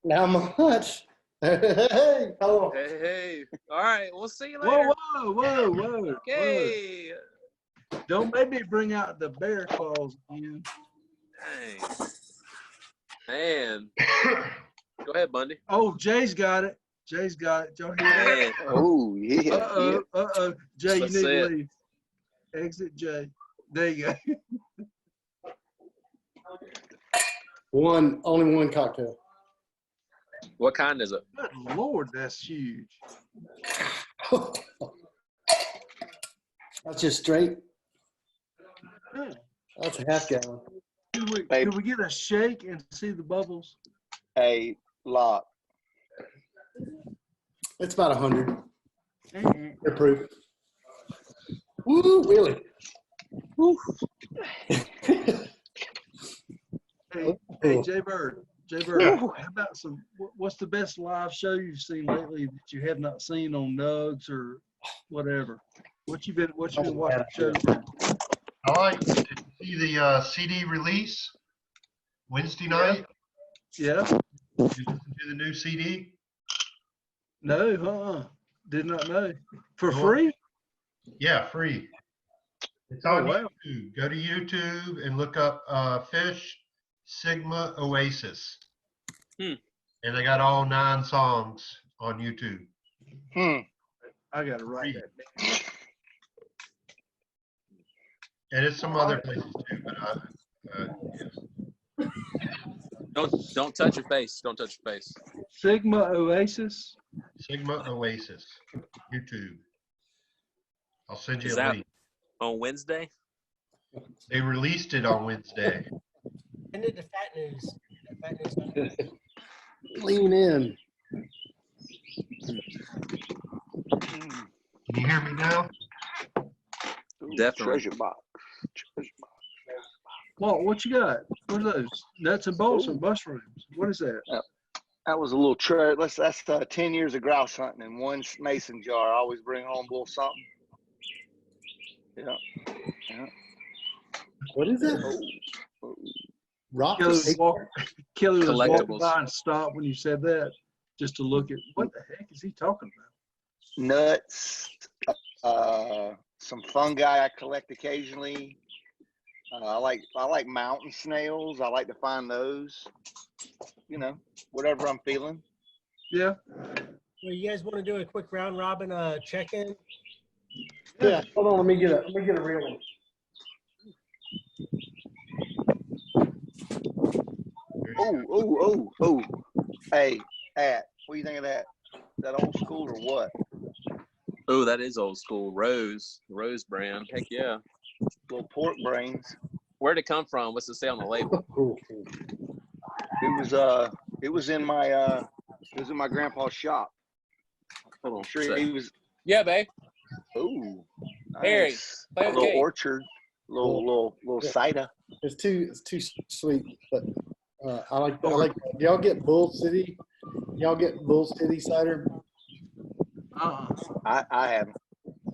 Now much. Hey, hello. Hey. All right. We'll see you later. Whoa. Okay. Whoa. Don't make me bring out the bear claws again. Dang. Man. Go ahead, Bundy. Oh, Jay's got it. Y'all hear that? Oh, yeah. Uh-oh. Jay, Let's you need see to it. leave. Exit Jay. There you go. Only one cocktail. What kind is it? Good Lord, that's huge. That's just straight. Yeah. That's a half gallon. Can we get a shake and see the bubbles? Hey, Lot. It's about 100. Mm-mm. They're proof. Woo, really? Woo. Hey, Jay Bird, how about what's the best live show you've seen lately that you have not seen on Nugs or whatever? What you been watching shows on? I like to see the CD release Wednesday night. Yeah. Did you listen to the new CD? No, did not know. For Go free? Yeah, free. It's on YouTube. Go to YouTube and look up Fish Sigma Oasis. And they got all 9 songs on YouTube. I got to write that down. And it's some other places too, but Don't touch your face. Don't touch your face. Sigma Oasis. Sigma Oasis. YouTube. I'll send you Is a that link. on Wednesday? They released it on Wednesday. And then the FATNEWS. FATNEWS. Lean in. Can you hear me now? Definitely. Treasure box. What you got? What are those? Nuts and bolts or mushrooms? What is that? That was a little that's 10 years of grouse hunting in one mason jar. I always bring home a little something. Yeah. What is it? Rock Kelly was walking Collectibles. by and stopped when you said that, just to look at what the heck is he talking about? Nuts, some fungi I collect occasionally. I like mountain snails. I like to find those. Whatever I'm feeling. Yeah. Well, you guys want to do a quick round robin check-in? Yeah. Hold on. Let me get a real one. Oh. Hey, what do you think of that? Is that old school or what? Oh, that is old school. Rose brand. Heck yeah. Little pork brains. Where'd it come from? What's it say on the label? It was in my grandpa's shop. Hold on. Sure, he was. Yeah, babe. Ooh, nice. Harry, play A with little Kate. orchard, little cider. It's too sweet, but I like. Y'all get Bull City? Y'all get Bull City cider? I haven't.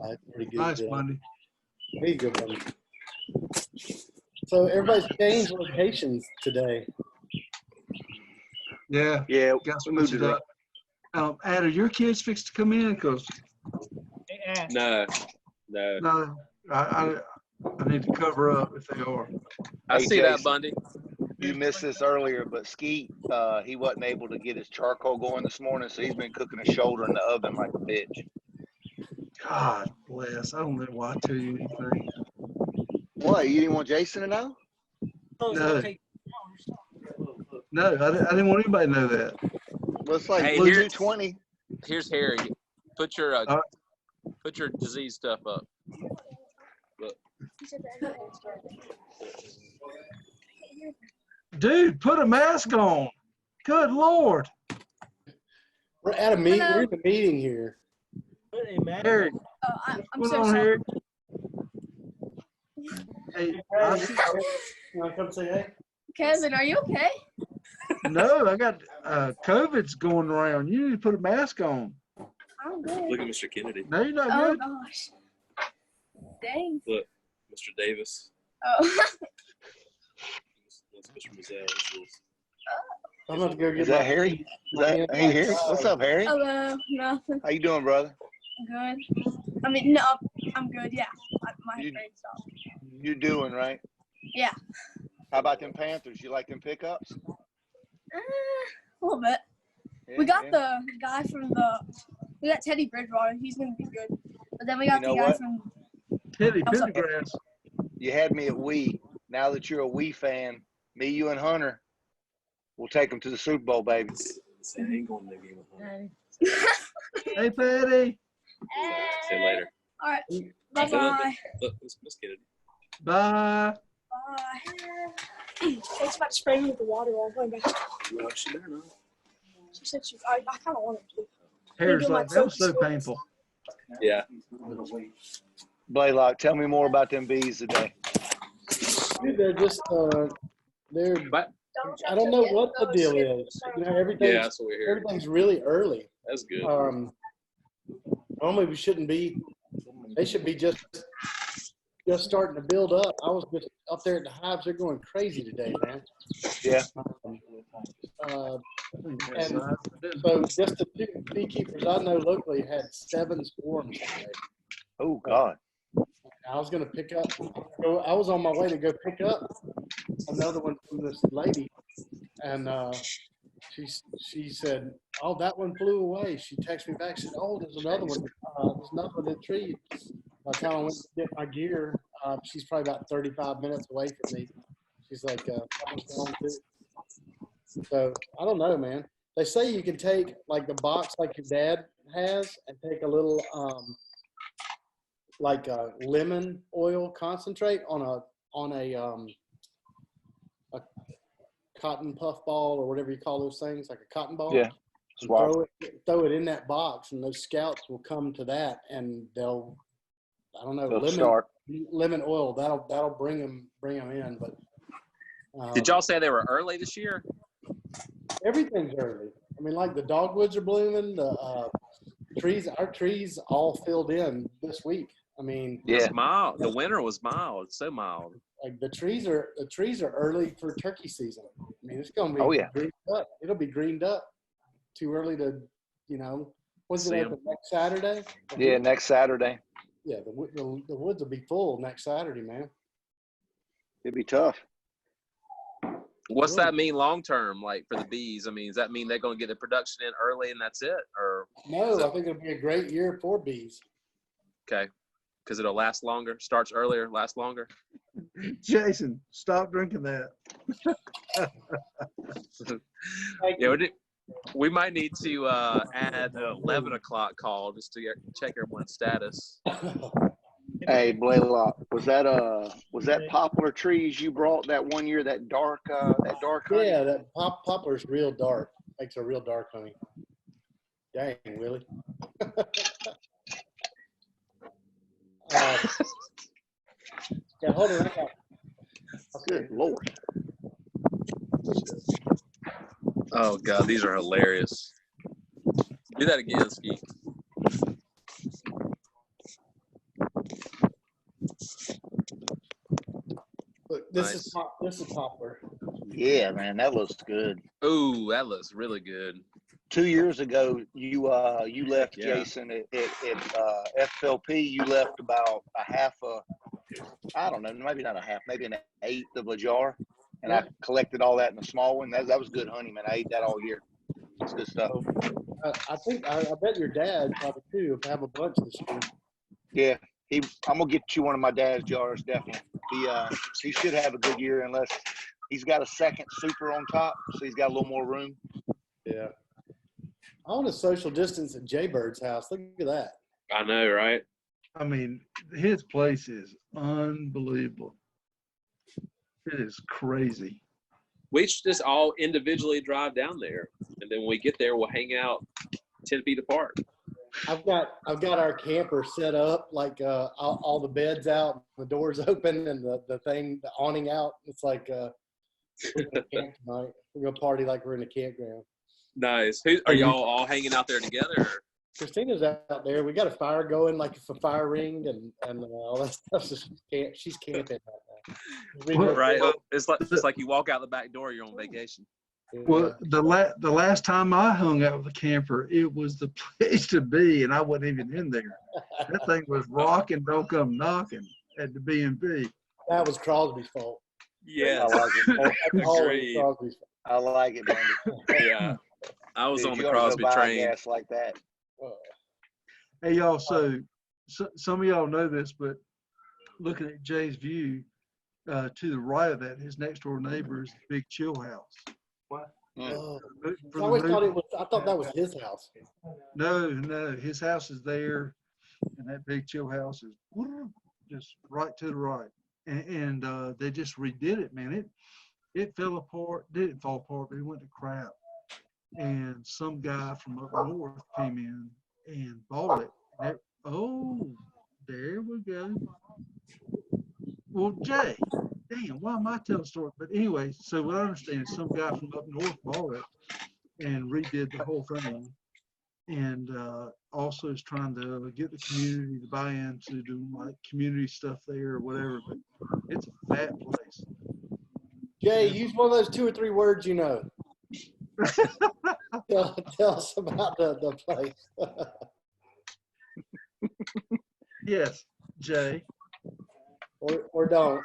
That's pretty good. Nice, Bundy. There you go, buddy. So everybody's changed locations today. Yeah. Yeah, Got we moved it up. Ad, are your kids fixed to come in? Because No. no, I need to cover up if they are. I Hey, see Jason, that, Bundy. You missed this earlier, but Skeet, he wasn't able to get his charcoal going this morning, so he's been cooking his shoulder in the oven like a bitch. God bless. I don't know why I tell you anything. What? You didn't want Jason to know? No, I didn't want anybody to know that. Well, it's like Hey, 220. Here's Harry. Put your disease stuff up. Look. Dude, put a mask on. Good Lord. We're at a meeting. We're in a meeting here. Harry, I'm so sorry. Hey, You want to come say hey? Kevin, are you okay? No, I got COVID's going around. You need to put a mask on. I'm good. Look at Mr. Kennedy. No, you're not Oh good. gosh. Dang. Look, Mr. Davis. Oh. That's Mr. Mazzell. I'm about to go get Is that Harry? Hey, Harry. What's up, Harry? Hello. Nothing. How you doing, brother? Good. I mean, no, I'm good. Yeah. My brain stopped. You doing right? Yeah. How about them Panthers? You like them pickups? A little bit. Yeah, We got yeah. the guy from we got Teddy Bridgewater. He's gonna be good. But then we got the guy from Teddy Pendergrass. You had me at Wii. Now that you're a Wii fan, me, you, and Hunter, we'll take them to the Super Bowl, baby. I ain't going to the game with Hunter. Hey, Patty. See you later. All right. Bye-bye. Look, Miss Kennedy. Bye. Bye. Kate's about to spray me with the water while I'm going back. No, she better not. She said I kind of want her to. Hair's like, that was so painful. Yeah. Blaylock, tell me more about them bees today. Dude, they're just I don't know what the deal is. You know, that's what we're hearing. everything's really early. That's good. Normally we shouldn't be. They should be just starting to build up. I was just up there at the hives. They're going crazy today, man. Yeah. And so just the two beekeepers I know locally had 7 swarms today. Oh God. I was going to pick up. I was on my way to go pick up another one from this lady, and she said, "Oh, that one flew away." She texted me back. She said, "Oh, there's another one. There's another one in the tree." By the time I went to get my gear, she's probably about 35 minutes away from me. She's like, "Something's wrong too." So I don't know, man. They say you can take like the box like your dad has and take a little like a lemon oil concentrate on a cotton puff ball or whatever you call those things, like a cotton ball. Yeah. And throw it in that box, and those scouts will come to that, and they'll, I don't know, lemon oil. That'll bring them in. But did y'all say they were early this year? Everything's early. I mean, like the dogwoods are blooming. The our trees all filled in this week. I mean, It's mild. The winter was mild. It's so mild. Like the trees are early for turkey season. I mean, it's gonna be greened up. It'll be greened up. Too early to, when's it open? Next Saturday? Yeah, next Saturday. Yeah, the woods will be full next Saturday, man. It'd be tough. What's that mean long term, like for the bees? I mean, does that mean they're going to get the production in early and that's it, or no? I think it'll be a great year for bees. Okay, because it'll last longer. Starts earlier, lasts longer. Jason, stop drinking that. Yeah, we might need to add an 11 o'clock call just to check everyone's status. Hey, Blaylock, was that poplar trees you brought that one year? That dark honey? Yeah, that poplar's real dark. Makes a real dark honey. Dang, Willie. Yeah, hold on. Good Lord. Oh God, these are hilarious. Do that again, Ski. Look, this is poplar. Yeah, man, that looks good. Ooh, that looks really good. 2 years ago, you left Jason at FLP. You left about a half I don't know, maybe not a half, maybe an eighth of a jar. And I collected all that in a small one. That was good honey, man. I ate that all year. It's good stuff. I bet your dad probably too have a bunch this year. Yeah, I'm gonna get you one of my dad's jars, definitely. He should have a good year unless he's got a second super on top, so he's got a little more room. Yeah. I want to social distance at Jaybird's house. Look at that. I know, right? I mean, his place is unbelievable. It is crazy. We should just all individually drive down there, and then when we get there, we'll hang out 10 feet apart. I've got our camper set up, like all the beds out, the doors open, and the awning out. It's like we're gonna camp tonight. We're gonna party like we're in a campground. Nice. Are y'all all hanging out there together? Or? Christina's out there. We got a fire going, like it's a fire ring, and all that stuff. So she's camping right now. Right. It's like you walk out the back door, you're on vacation. Well, the last time I hung out with a camper, it was the place to be, and I wasn't even in there. That thing was rocking, don't come knocking at the B&B. That was Crosby's fault. Yeah, I like it. Agreed. I like it, man. Yeah, I was on the Crosby train. Gas like that. Hey, y'all, so some of y'all know this, but looking at Jay's view, to the right of that, his next door neighbor is the big chill house. What? Oh. I thought that was his house. No, his house is there, and that big chill house is just right to the right. And they just redid it, man. It fell apart. Didn't fall apart, but it went to crap. And some guy from up north came in and bought it. There we go. Well, Jay, damn, why am I telling the story? But anyway, so what I understand is some guy from up north bought it and redid the whole thing, and also is trying to get the community to buy into doing like community stuff there or whatever. But it's a fat place. Jay, use one of those 2 or 3 words you know. Tell us about the place. Yes, Jay. Or don't.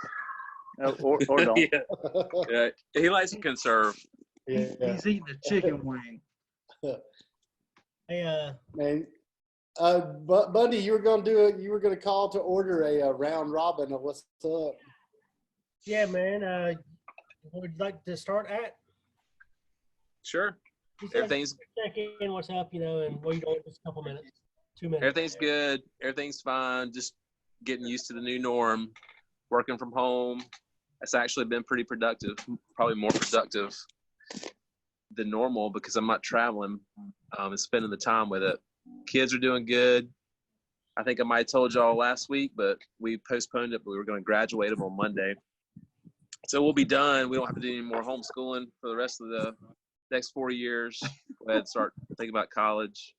Or don't. Yeah, he likes to conserve. Yeah. He's eating a chicken wing. Hey, man. Bundy, you were gonna call to order a round robin of what's up. Yeah, man. Would you like to start at? Sure. Everything's check in, what's up, and what you doing? Just a couple minutes, 2 minutes. Everything's good. Everything's fine. Just getting used to the new norm. Working from home. It's actually been pretty productive. Probably more productive than normal because I'm not traveling and spending the time with it. Kids are doing good. I think I might have told y'all last week, but we postponed it. But we were going to graduate them on Monday. So we'll be done. We don't have to do any more homeschooling for the rest of the next 4 years. Go ahead and start thinking about college.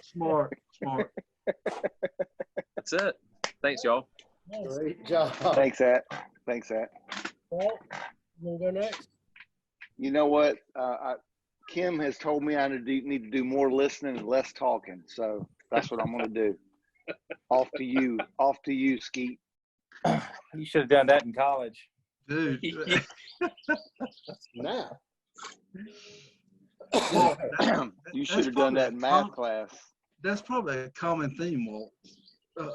Smart. That's it. Thanks, y'all. Great job. Thanks, At. Well, we'll go next. You know what? Kim has told me I need to do more listening and less talking. So that's what I'm going to do. Off to you, Skeet. You should have done that in college. Dude. Now. You should have done that in math class. That's probably a common theme, Walt,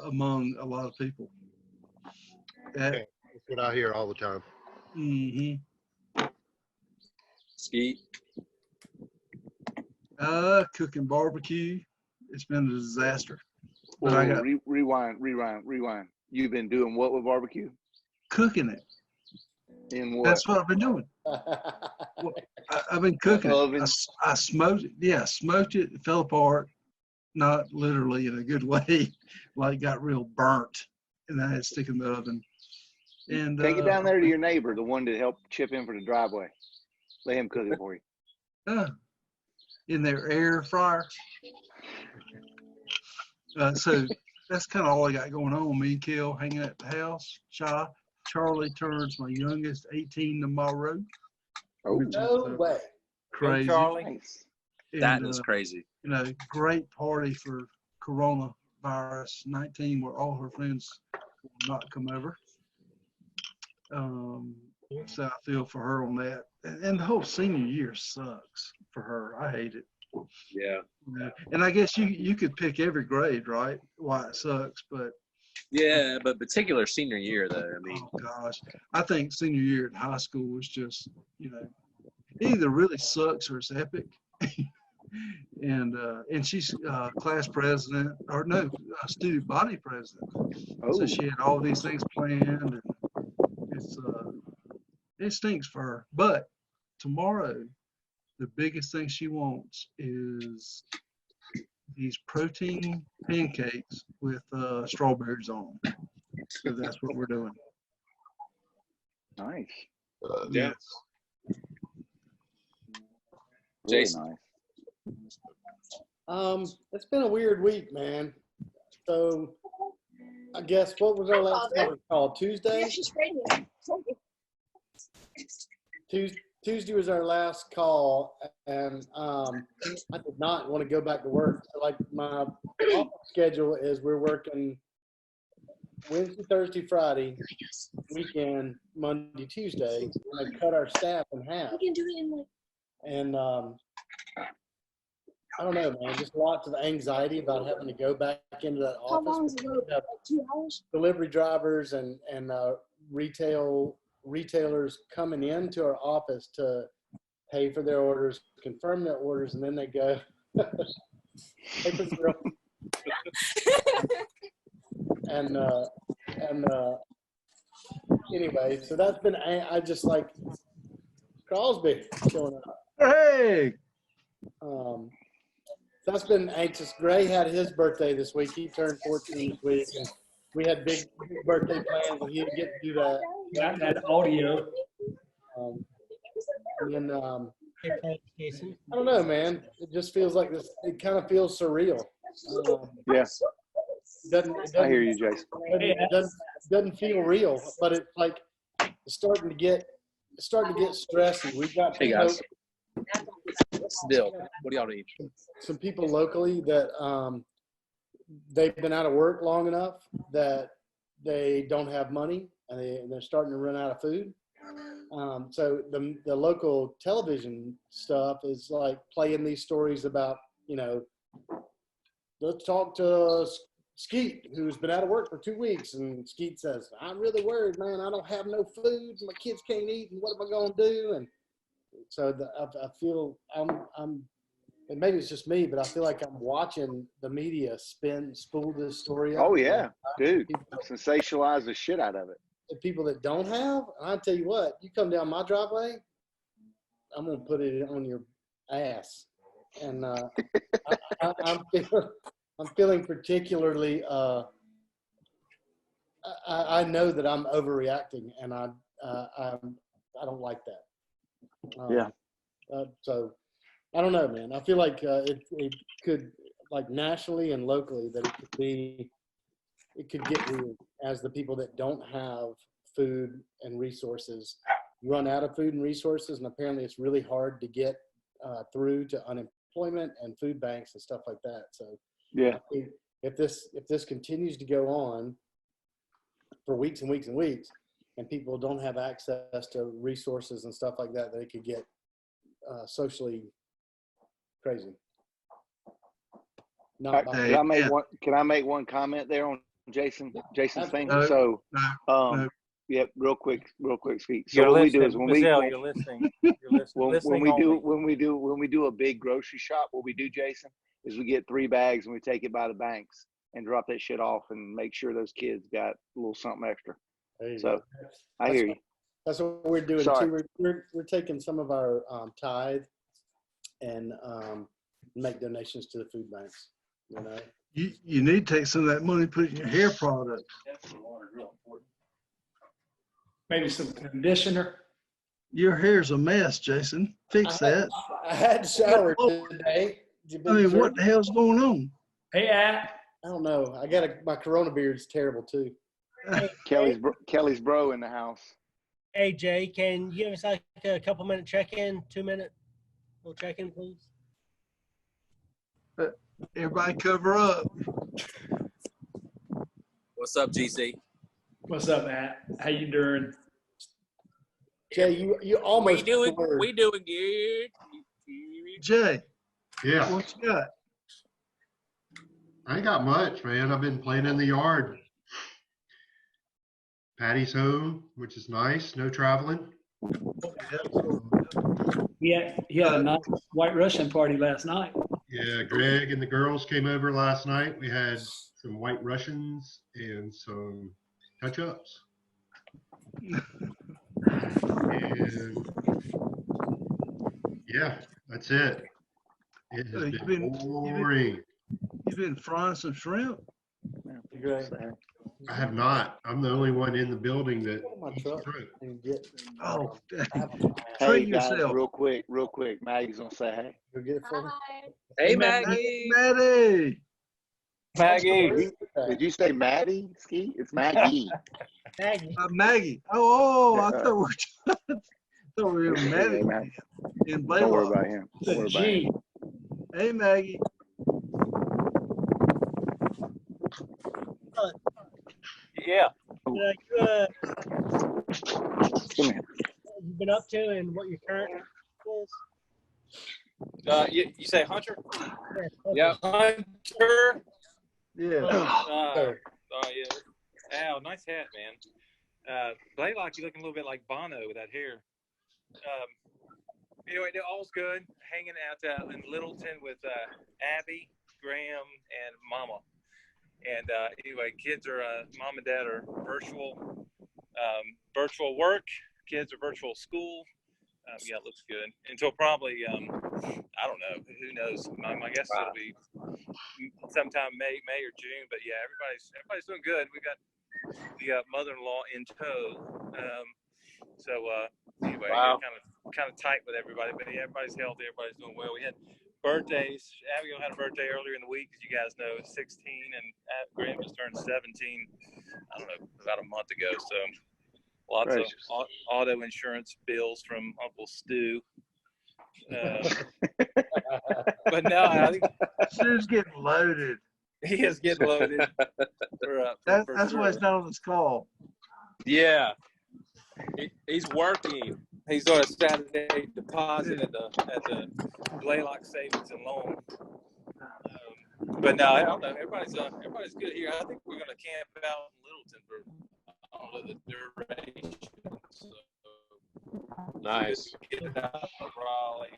among a lot of people. That's what I hear all the time. Mm-hmm. Skeet. Cooking barbecue. It's been a disaster. But Well, I got rewind. You've been doing what with barbecue? cooking it. In what? That's what I've been doing. I've been cooking it. I smoked it. Yeah, smoked it. It fell apart. Not literally in a good way. Like got real burnt. And I had to stick it in the oven. And take it down there to your neighbor, the one that helped chip in for the driveway. Let him cook it for you. In their air fryer. So that's kind of all I got going on. Me and Kel hanging at the house. Charlie turns, my youngest, 18 tomorrow. Oh, no way. Crazy. Hey, Charlie. And, That is crazy. Great party for coronavirus 19 where all her friends will not come over. So I feel for her on that. And the whole senior year sucks for her. I hate it. Yeah. And I guess you could pick every grade, right? Why it sucks, but yeah, but particular senior year though. I mean, oh gosh, I think senior year in high school was just it either really sucks or it's epic. And she's class president or no student body president. So she had all these things planned, and it stinks for her. But tomorrow, the biggest thing she wants is these protein pancakes with strawberries on them. So that's what we're doing. Nice. Yeah. Really Jason. nice. It's been a weird week, man. So I guess what was our last call? Tuesday? Tuesday was our last call, and I did not want to go back to work. So, like, my schedule is we're working Wednesday, Thursday, Friday, weekend, Monday, Tuesday. I cut our staff in half. We can do it in like. And I don't know, man. Just lots of anxiety about having to go back into that office. How long is it? Like 2 hours? Delivery drivers and retailers coming into our office to pay for their orders, confirm their orders, and then they go. and anyway, so that's been, I just like Crosby showing up. Hey. So that's been anxious. Gray had his birthday this week. He turned 14 this week, and we had big birthday plans, and he didn't get to do that. Got that audio. And I don't know, man. It just feels like this. It kind of feels surreal. Yes. I hear you, Jason. It doesn't feel real, but it's like it's starting to get stressy. We've got hey guys. Still, what do y'all need? Some people locally that they've been out of work long enough that they don't have money, and they're starting to run out of food. So the local television stuff is like playing these stories about, let's talk to Skeet, who's been out of work for 2 weeks. And Skeet says, I'm really worried, man. I don't have no food. My kids can't eat. And what am I going to do? And So I feel I'm, and maybe it's just me, but I feel like I'm watching the media spool this story up. Oh yeah, dude, sensationalize the shit out of it. The people that don't have, and I tell you what, you come down my driveway, I'm gonna put it on your ass, and I'm feeling particularly. I know that I'm overreacting, and I don't like that. So I don't know, man. I feel like it could, like nationally and locally, that it could get weird as the people that don't have food and resources run out of food and resources, and apparently it's really hard to get through to unemployment and food banks and stuff like that. So yeah, I think if this continues to go on for weeks and weeks and weeks, and people don't have access to resources and stuff like that, they could get socially crazy. Can I make one comment there on Jason's thing? So, yeah, real quick, speak. So what we do is when you're listening. when we do a big grocery shop, what we do, Jason, is we get 3 bags and we take it by the banks and drop that shit off and make sure those kids got a little something extra. So I hear you. That's what we're doing too. We're taking some of our tithe and make donations to the food banks. You know, you need to take some of that money and put it in your hair products. Maybe some conditioner. Your hair's a mess, Jason. Fix that. I had showered today. I mean, what the hell's going on? Hey, I don't know. I got my Corona beard's terrible too. Kelly's bro in the house. Hey Jay, can you give us like a couple minute check-in, 2 minute little check-in, please? Everybody cover up. What's up, GC? What's up, Matt? How you doing? Jay, you almost we doing good. Jay. Yeah. What you got? I ain't got much, man. I've been playing in the yard. Patty's home, which is nice. No traveling. He had a nice White Russian party last night. Yeah, Greg and the girls came over last night. We had some White Russians and some touch-ups. And yeah, that's it. It has been boring. You've been frying some shrimp? I have not. I'm the only one in the building that eats shrimp. Oh, hey guys, real quick. Maggie's gonna say hey. Go get it for me. Hey, Maggie. Hey, Maddie. Maggie. Did you say Maddie? Ski? It's Maggie. Maggie. Oh, I thought we were Maddie. In Don't worry about him. Don't worry about him. Hey, Maggie. Yeah. You've been up to and what your current is? You say Hunter? Yeah. Hunter. Yeah. Yeah. Ow, nice hat, man. Blaylock, you looking a little bit like Bono with that hair. Anyway, all's good. Hanging out in Littleton with Abby, Graham, and Mama. And anyway, kids are mom and dad are virtual work. Kids are virtual school. Yeah, it looks good. Until probably I don't know. Who knows? My guess it'll be sometime May or June. But yeah, everybody's doing good. We got the mother-in-law in tow. Anyway, kind of tight with everybody. But yeah, everybody's healthy. Everybody's doing well. We had birthdays. Abigail had a birthday earlier in the week, as you guys know, 16, and Graham just turned 17. I don't know, about a month ago. So lots of auto insurance bills from Uncle Stu. But no, I think Stu's getting loaded. He is getting loaded. That's why he's not on this call. Yeah, he's working. He's doing a Saturday deposit at the Blaylock Savings and Loan. But no, I don't know. Everybody's good here. I think we're going to camp out in Littleton for the duration. So Nice. Get out of Raleigh.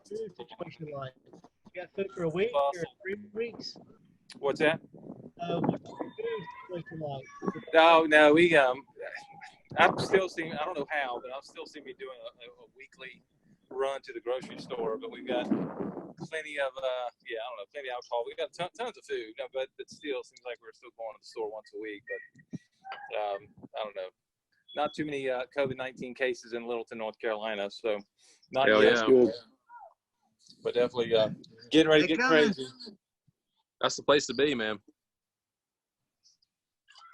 Food situation like? You got food for a week or 3 weeks? What's that? What's the food situation like? No, we I'm still seeing. I don't know how, but I'm still seeing me doing a weekly run to the grocery store. But we've got plenty of plenty of alcohol. We got tons of food, but it still seems like we're still going to the store once a week. But I don't know. Not too many COVID-19 cases in Littleton, North Carolina, so not Hell yet. yeah. Good. But definitely getting ready to get crazy. That's the place to be, man.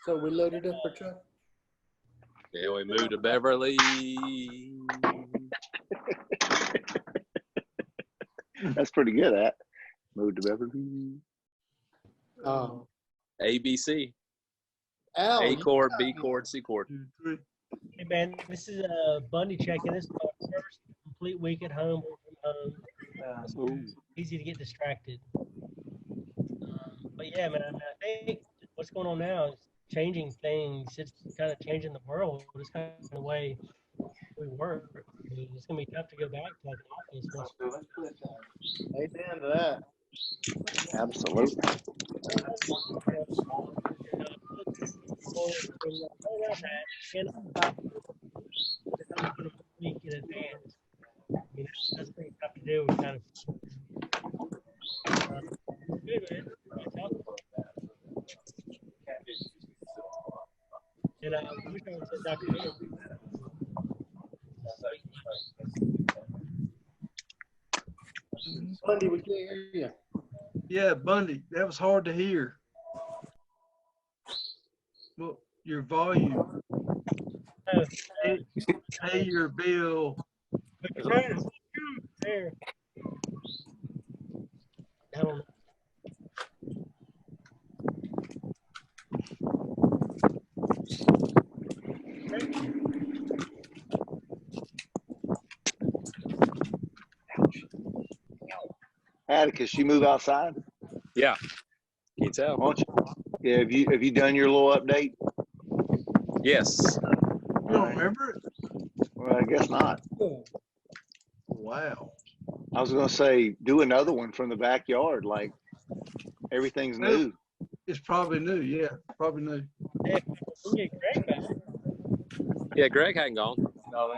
So we loaded up our truck. Yeah, we moved to Beverly. That's pretty good. That moved to Beverly. ABC. Al, A chord, B chord, C chord. Hey man, this is Bundy checking. This is my first complete week at home. It's easy to get distracted. But yeah, man, I think what's going on now is changing things. It's kind of changing the world. It's kind of the way we work. I mean, it's gonna be tough to go back to like an office. Amen to that. Absolutely. Week in advance. I mean, that's pretty tough to do. Kind of. Good, man. And I wish I would say Dr. Hill. Bundy, we can't hear you. Yeah, Bundy, that was hard to hear. Well, your volume. Pay your bill. There. I don't know. Atticus, you move outside? Yeah. Can you tell? Why don't you? Yeah, have you done your little update? Yes. You don't remember it? Well, I guess not. Wow. I was gonna say do another one from the backyard, like everything's new. It's probably new, yeah. Probably new. Hey, we'll get Greg back. Yeah, Greg hadn't gone. No,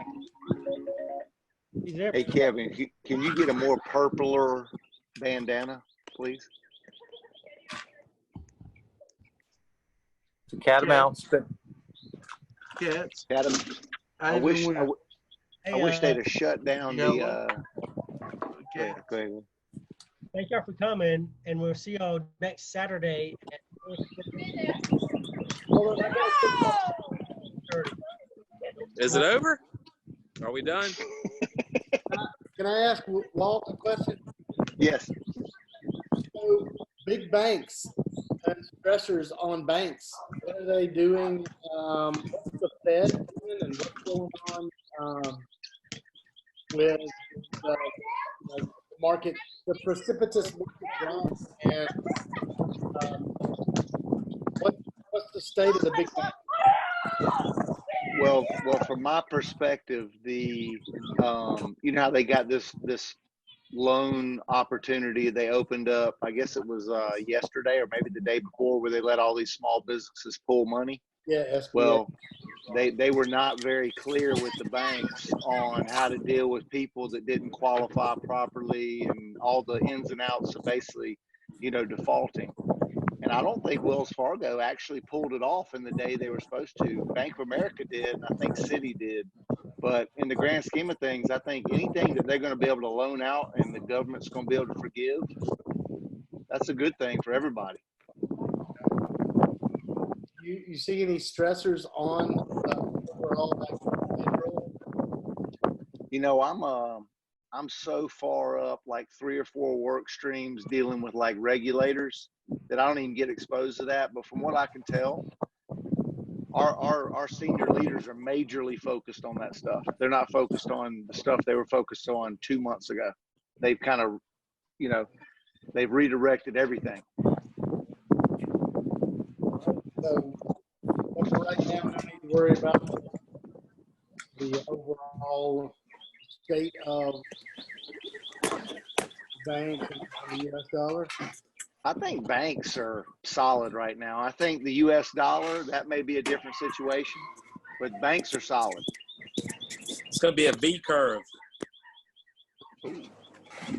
He's there. Hey Kevin, can you get a more purpler bandana, please? Catamounts. Cats. I wish they'd have shut down the. Go ahead. Thank y'all for coming, and we'll see y'all next Saturday. Is it over? Are we done? Can I ask Walt a question? Yes. So big banks and stressors on banks. What are they doing? What's the Fed doing, and what's going on with the market, the precipitous market drop, and what's the state of the big banks? Well, from my perspective, the you know how they got this loan opportunity they opened up. I guess it was yesterday or maybe the day before, where they let all these small businesses pull money. Yeah. SBA. Well, they were not very clear with the banks on how to deal with people that didn't qualify properly and all the ins and outs of basically, defaulting. And I don't think Wells Fargo actually pulled it off in the day they were supposed to. Bank of America did, and I think Citi did. But in the grand scheme of things, I think anything that they're going to be able to loan out and the government's going to be able to forgive, that's a good thing for everybody. You see any stressors on overall payroll? I'm so far up, like 3 or 4 work streams dealing with like regulators, that I don't even get exposed to that. But from what I can tell, our senior leaders are majorly focused on that stuff. They're not focused on the stuff they were focused on 2 months ago. They've kind of, they've redirected everything. So right now, we don't need to worry about the overall state of banks and the U.S. dollar? I think banks are solid right now. I think the U.S. dollar, that may be a different situation, but banks are solid. It's going to be a V curve.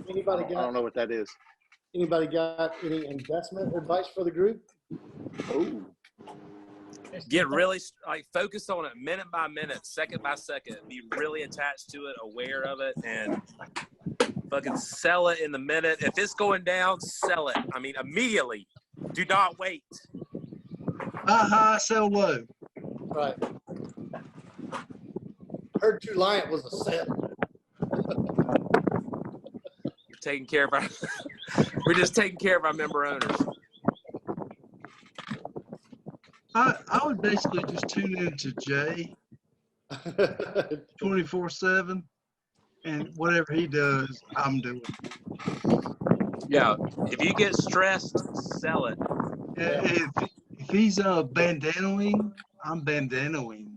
Anybody I don't know what that is. Anybody got any investment advice for the group? Ooh. Get really focused on it minute by minute, second by second. Be really attached to it, aware of it, and fucking sell it in the minute. If it's going down, sell it. I mean, immediately. Do not wait. Buy high, sell low. Right. Heard Reliant was a sell. Taking care of our we're just taking care of our member owners. I would basically just tune in to Jay 24/7, and whatever he does, I'm doing. Yeah, if you get stressed, sell it. If he's bandanoing, I'm bandanoing.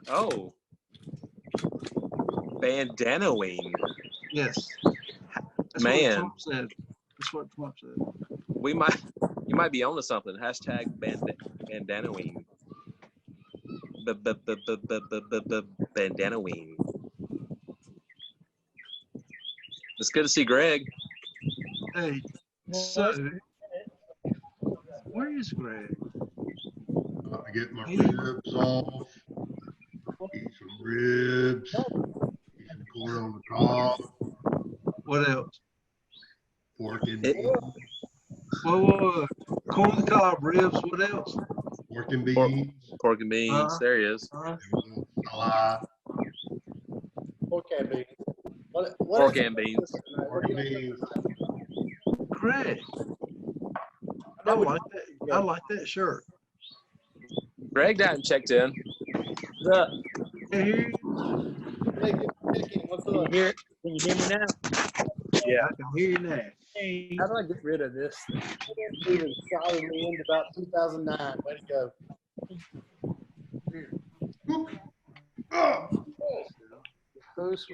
Oh, bandanoing. Yes. That's Man. what Trump said. That's what Trump said. You might be onto something. Hashtag bandanoing. Bandanoing. It's good to see Greg. Hey, so where is Greg? I get my ribs off. Eat some ribs. Eat some corn on the cob. What else? Pork and beans. Whoa. Corn on the cob, ribs. What else? Pork and beans. Pork and beans. There he is. Salad. Pork and beans. Pork and beans. Pork and beans. Greg. I like that. I like that shirt. Greg hadn't checked in. What's up? Hey. Can you hear me now? Yeah, I can hear you now. Hey. How do I get rid of this thing? Moving solidly into about 2009. Way to go. Post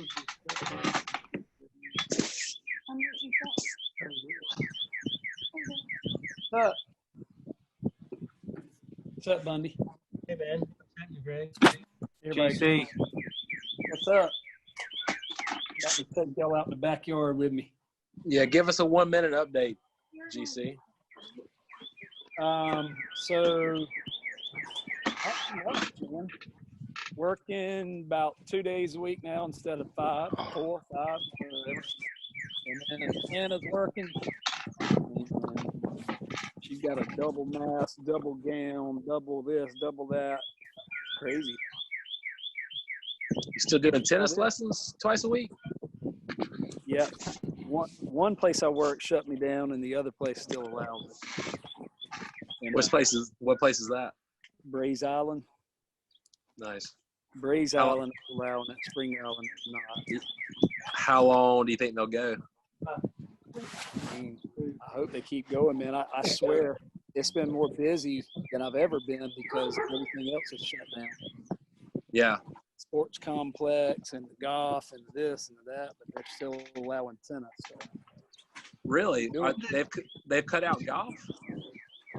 What's up, Bundy? Hey, man. What's happening, Greg? GC. What's up? Got to take y'all out in the backyard with me. Yeah, give us a 1 minute update, GC. So working about 2 days a week now instead of 4, 5, whatever. And then Anna's working. She's got a double mask, double gown, double this, double that. Crazy. You still doing tennis lessons twice a week? Yeah. One place I work shut me down, and the other place still allows it. And, What place is that? Braze Island. Nice. Braze Island is allowing it. Spring Island is not. How long do you think they'll go? I mean, I hope they keep going, man. I swear it's been more busy than I've ever been because everything else is shut down. Yeah. Sports complex and the golf and this and that, but they're still allowing tennis. So. Really? They've cut out golf?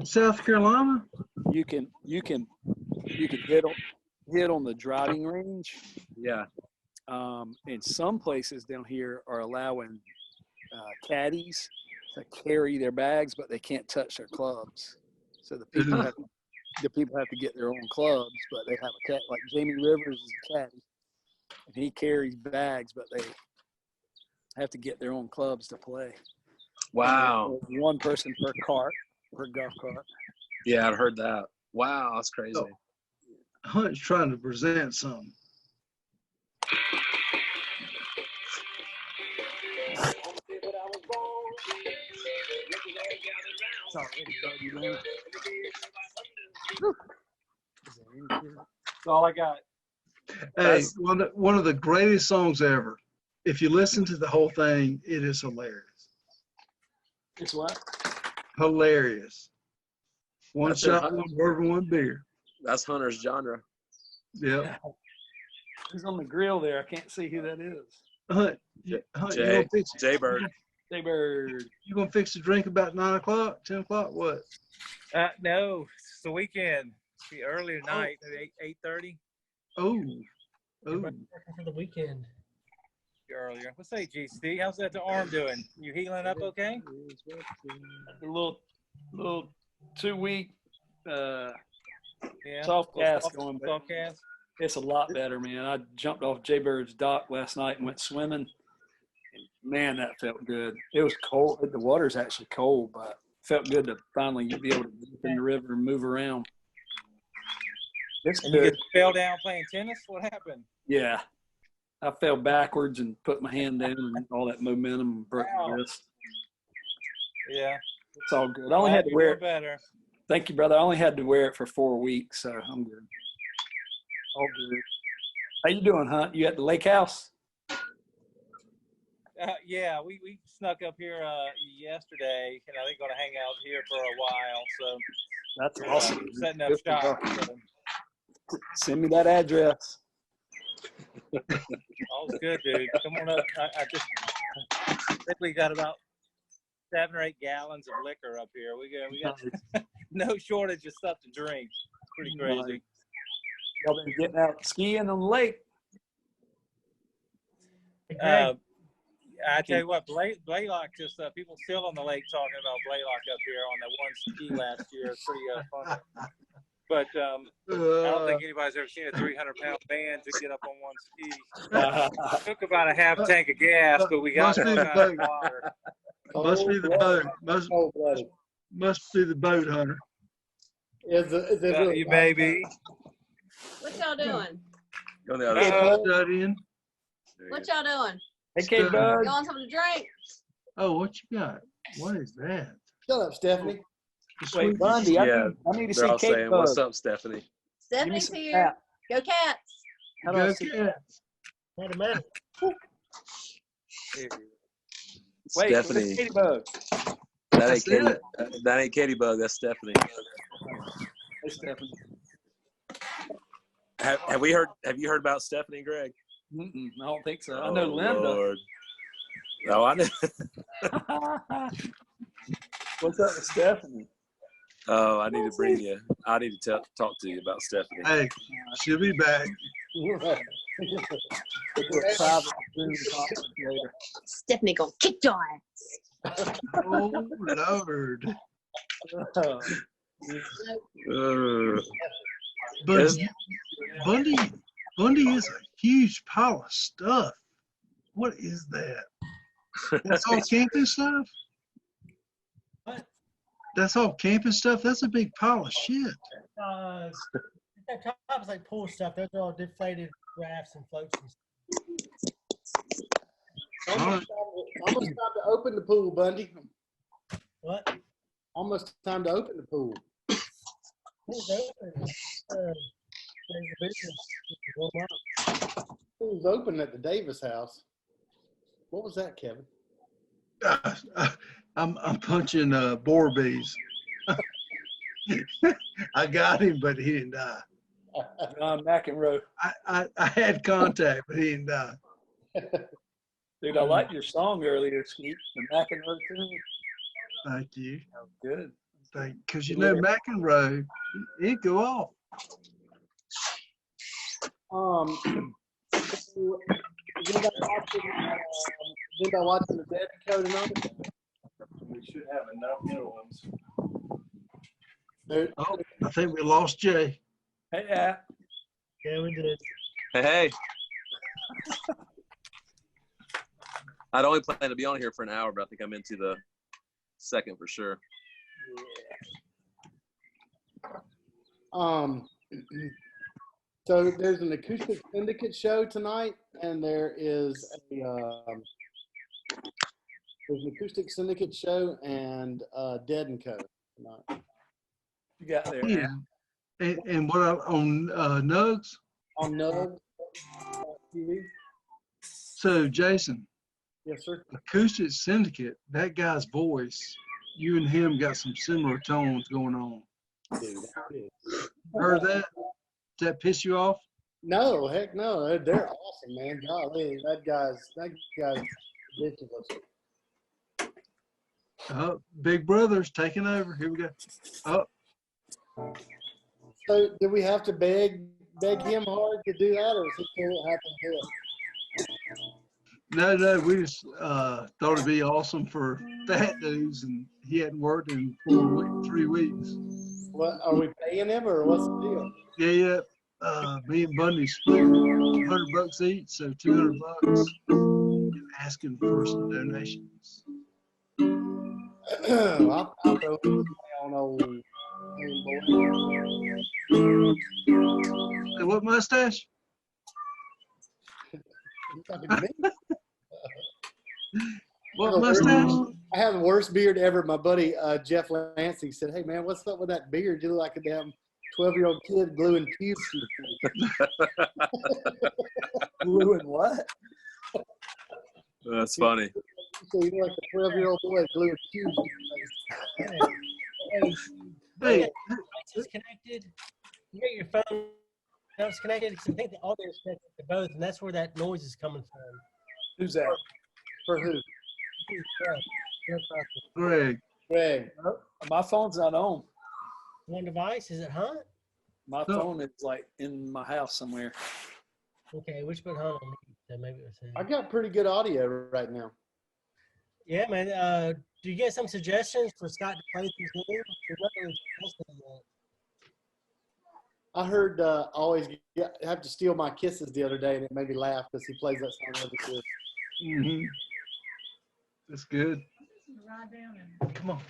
South Carolina? You can hit on the driving range. Yeah. And some places down here are allowing caddies to carry their bags, but they can't touch their clubs. So the people have to get their own clubs, but they have a cat. Like Jamie Rivers is a caddy, and he carries bags, but they have to get their own clubs to play. Wow. One person per cart, per golf cart. Yeah, I've heard that. Wow, that's crazy. Oh, Hunt's trying to present something. That's all I got. Hey, one of the greatest songs ever. If you listen to the whole thing, it is hilarious. It's what? Hilarious. One That's shot, one bourbon, one beer. That's Hunter's genre. Yeah. Who's on the grill there? I can't see who that is. Hunt, you gonna fix Jaybird. Jaybird. You gonna fix the drink about 9 o'clock, 10 o'clock? What? No, it's the weekend. Be early tonight at 8:30. Oh. For the weekend. Earlier. What's say, GC? How's that the arm doing? You healing up okay? A little 2-week Yeah. soft cast going, but soft cast. it's a lot better, man. I jumped off Jaybird's dock last night and went swimming. Man, that felt good. It was cold. The water's actually cold, but it felt good to finally be able to dip in the river and move around. It's And good. you fell down playing tennis? What happened? Yeah. I fell backwards and put my hand down and all that momentum and broke my wrist. Yeah. It's all good. I only had to wear it. Better. Thank you, brother. I only had to wear it for 4 weeks, so I'm good. All good. How you doing, Hunt? You at the lake house? Yeah, we snuck up here yesterday. They're going to hang out here for a while. So that's awesome. Setting up shop. So. Send me that address. All's good, dude. Come on up. I think we got about 7 or 8 gallons of liquor up here. We got no shortage of stuff to drink. It's pretty crazy. Y'all been getting out skiing on the lake? I tell you what, Blaylock just people still on the lake talking about Blaylock up here on that one ski last year. It's pretty fun. But I don't think anybody's ever seen a 300-pound man to get up on one ski. It took about a half tank of gas, but we got all kinds of water. Must be the boat. Must be the boat, Hunter. Is it really you may be. What y'all doing? Studying. What y'all doing? Hey, K-Bud. You want something to drink? Oh, what you got? What is that? Shut up, Stephanie. Wait, Bundy, I need to see all saying, K-Bud. what's up, Stephanie? Stephanie's here. Go Cats. Go Cats. Wait a minute. Wait, Stephanie. K-Bud. That ain't Katie Bug. That's Stephanie. Hey, Stephanie. Have you heard about Stephanie, Greg? I don't think so. I know Linda. Lord. Oh, I know. What's up with Stephanie? Oh, I need to bring you. I need to talk to you about Stephanie. Hey, she'll be back. Stephanie gonna kick your ass. Oh, Lord. But Bundy is a huge pile of stuff. What is that? That's all camping stuff? What? That's all camping stuff? That's a big pile of shit. That top is like pool stuff. Those are all deflated rafts and floats and stuff. Almost time to open the pool, Bundy. What? Almost time to open the pool. Pool's open at the Davis house. What was that, Kevin? I'm punching boar bees. I got him, but he didn't die. John McEnroe. I had contact, but he didn't die. Dude, I liked your song earlier, Skeet. The McEnroe tune. Thank you. That was good. Because you know McEnroe, he'd go off. Is anybody watching the Dead Code tonight? We should have enough new ones. Oh, I think we lost Jay. Hey, yeah. Yeah, we did. Hey. I'd only plan to be on here for an hour, but I think I'm into the second for sure. So there's an acoustic syndicate show tonight, and there's an acoustic syndicate show and Dead and Co. tonight. You got there. Yeah. And what on Nugs? On Nugs TV. So Jason. Yes, sir. Acoustic syndicate. That guy's voice. You and him got some similar tones going on. Dude, Heard that? Does that piss you off? No, heck no. They're awesome, man. Golly, that guy's ridiculous. Oh, Big Brother's taking over. Here we go. Oh. So, do we have to beg him hard to do that, or is he cool happy to do it? No, we just thought it'd be awesome for FATNEWS, and he hadn't worked in 3 weeks. What are we paying him, or what's the deal? Yeah. Me and Bundy split $100 each, so $200, and asking for some donations. I'll throw on old boy. Hey, what mustache? You talking to me? What mustache? I have the worst beard ever. My buddy Jeff Lansing said, "Hey man, what's up with that beard? You look like a damn 12-year-old kid gluing pubes to your face." Gluing what? That's funny. So you look like a 12-year-old boy gluing pubes to your face. Hey, is connected. You got your phone connected because I think the audio is connected to both, and that's where that noise is coming from. Who's that? For who? Greg. Oh, my phone's not on. One device? Is it hot? My phone is like in my house somewhere. Okay, which button hot on me? So maybe it was I got pretty good audio right now. Yeah, man. Do you get some suggestions for Scott to play these games? I heard always have to steal my kisses the other day, and it made me laugh because he plays that song every year. Mm-hmm. That's good. Come on.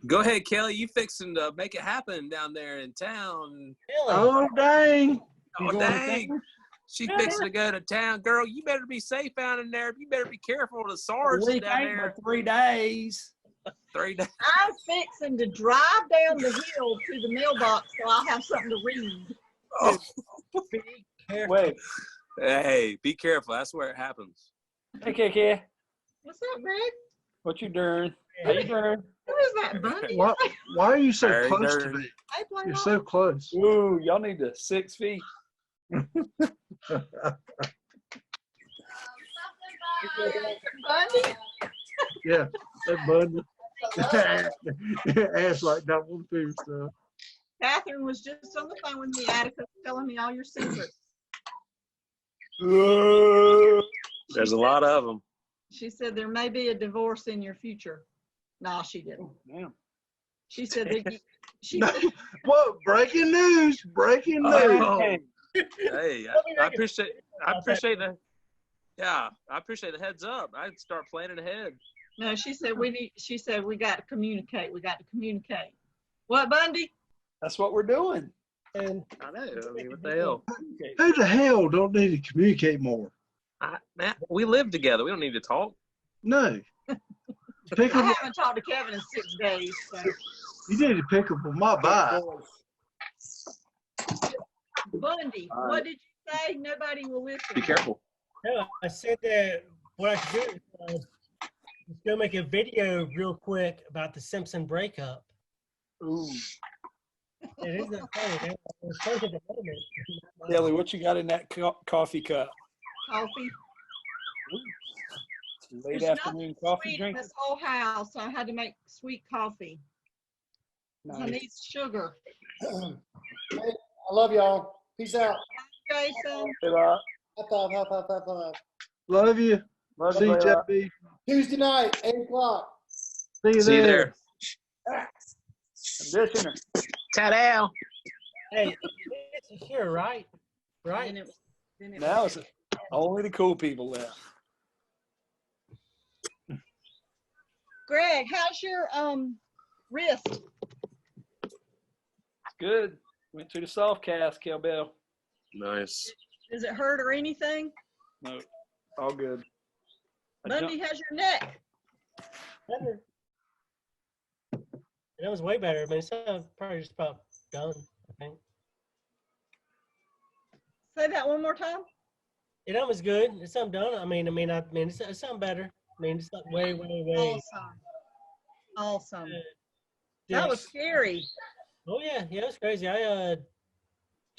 Go ahead, Kelly. You fixing to make it happen down there in town. Oh, dang. Oh, dang. She fixing to go to town. Girl, you better be safe out in there. You better be careful of the Sarge Week down ain't there. but 3 days. 3 days. I'm fixing to drive down the hill to the mailbox so I'll have something to read. Oh. Be careful. Wait. Hey, be careful. That's where it happens. Hey, Kiki. What's up, Greg? What you doing? How you doing? Who is that, Bundy? Why are you so Very close to dirty. me? I play You're golf. so close. Ooh, y'all need to 6 feet. Bundy? Yeah, that Bundy. Ass like that one too. So. Catherine was just on the phone with me, Attica, telling me all your secrets. There's a lot of them. She said there may be a divorce in your future. No, she didn't. Damn. She said that she said, Whoa, breaking news. Breaking news. Oh, hey, I appreciate the I appreciate the heads up. I'd start planning ahead. no, she said we got to communicate. We got to communicate. What, Bundy? That's what we're doing. And I know. I mean, what the hell? Who the hell don't need to communicate more? Man, we live together. We don't need to talk. No. I Pick up. haven't talked to Kevin in 6 days. So. You need to pick up on my vibe. Bundy, what did you say? Nobody will listen. Be careful. no, I said that what I should do is let's go make a video real quick about the Simpson breakup. Ooh. It is not funny. Man. It's funny at the moment. Kelly, what you got in that coffee cup? Coffee. Late There's afternoon nothing coffee sweet drink? in this whole house, so I had to make sweet coffee. I Nice. need sugar. Hey, I love y'all. Peace out. Jason. Hey, Rob. High five, high five, high five. Love you. Love See you, you, Rob. JB. Tuesday night, 8 o'clock. See you there. Conditioner. Ta-da. Hey, it's here, right? Right? Now it's only the cool people left. Greg, how's your wrist? Good. Went to the soft cast, Cowbell. Nice. Does it hurt or anything? No, all good. Bundy, how's your neck? Better. That was way better. I mean, it's probably just about done, I think. Say that one more time. It was good. It's something done. I mean, it's something better. I mean, it's not way. Awesome. Yeah. That was scary. Oh yeah, it was crazy. I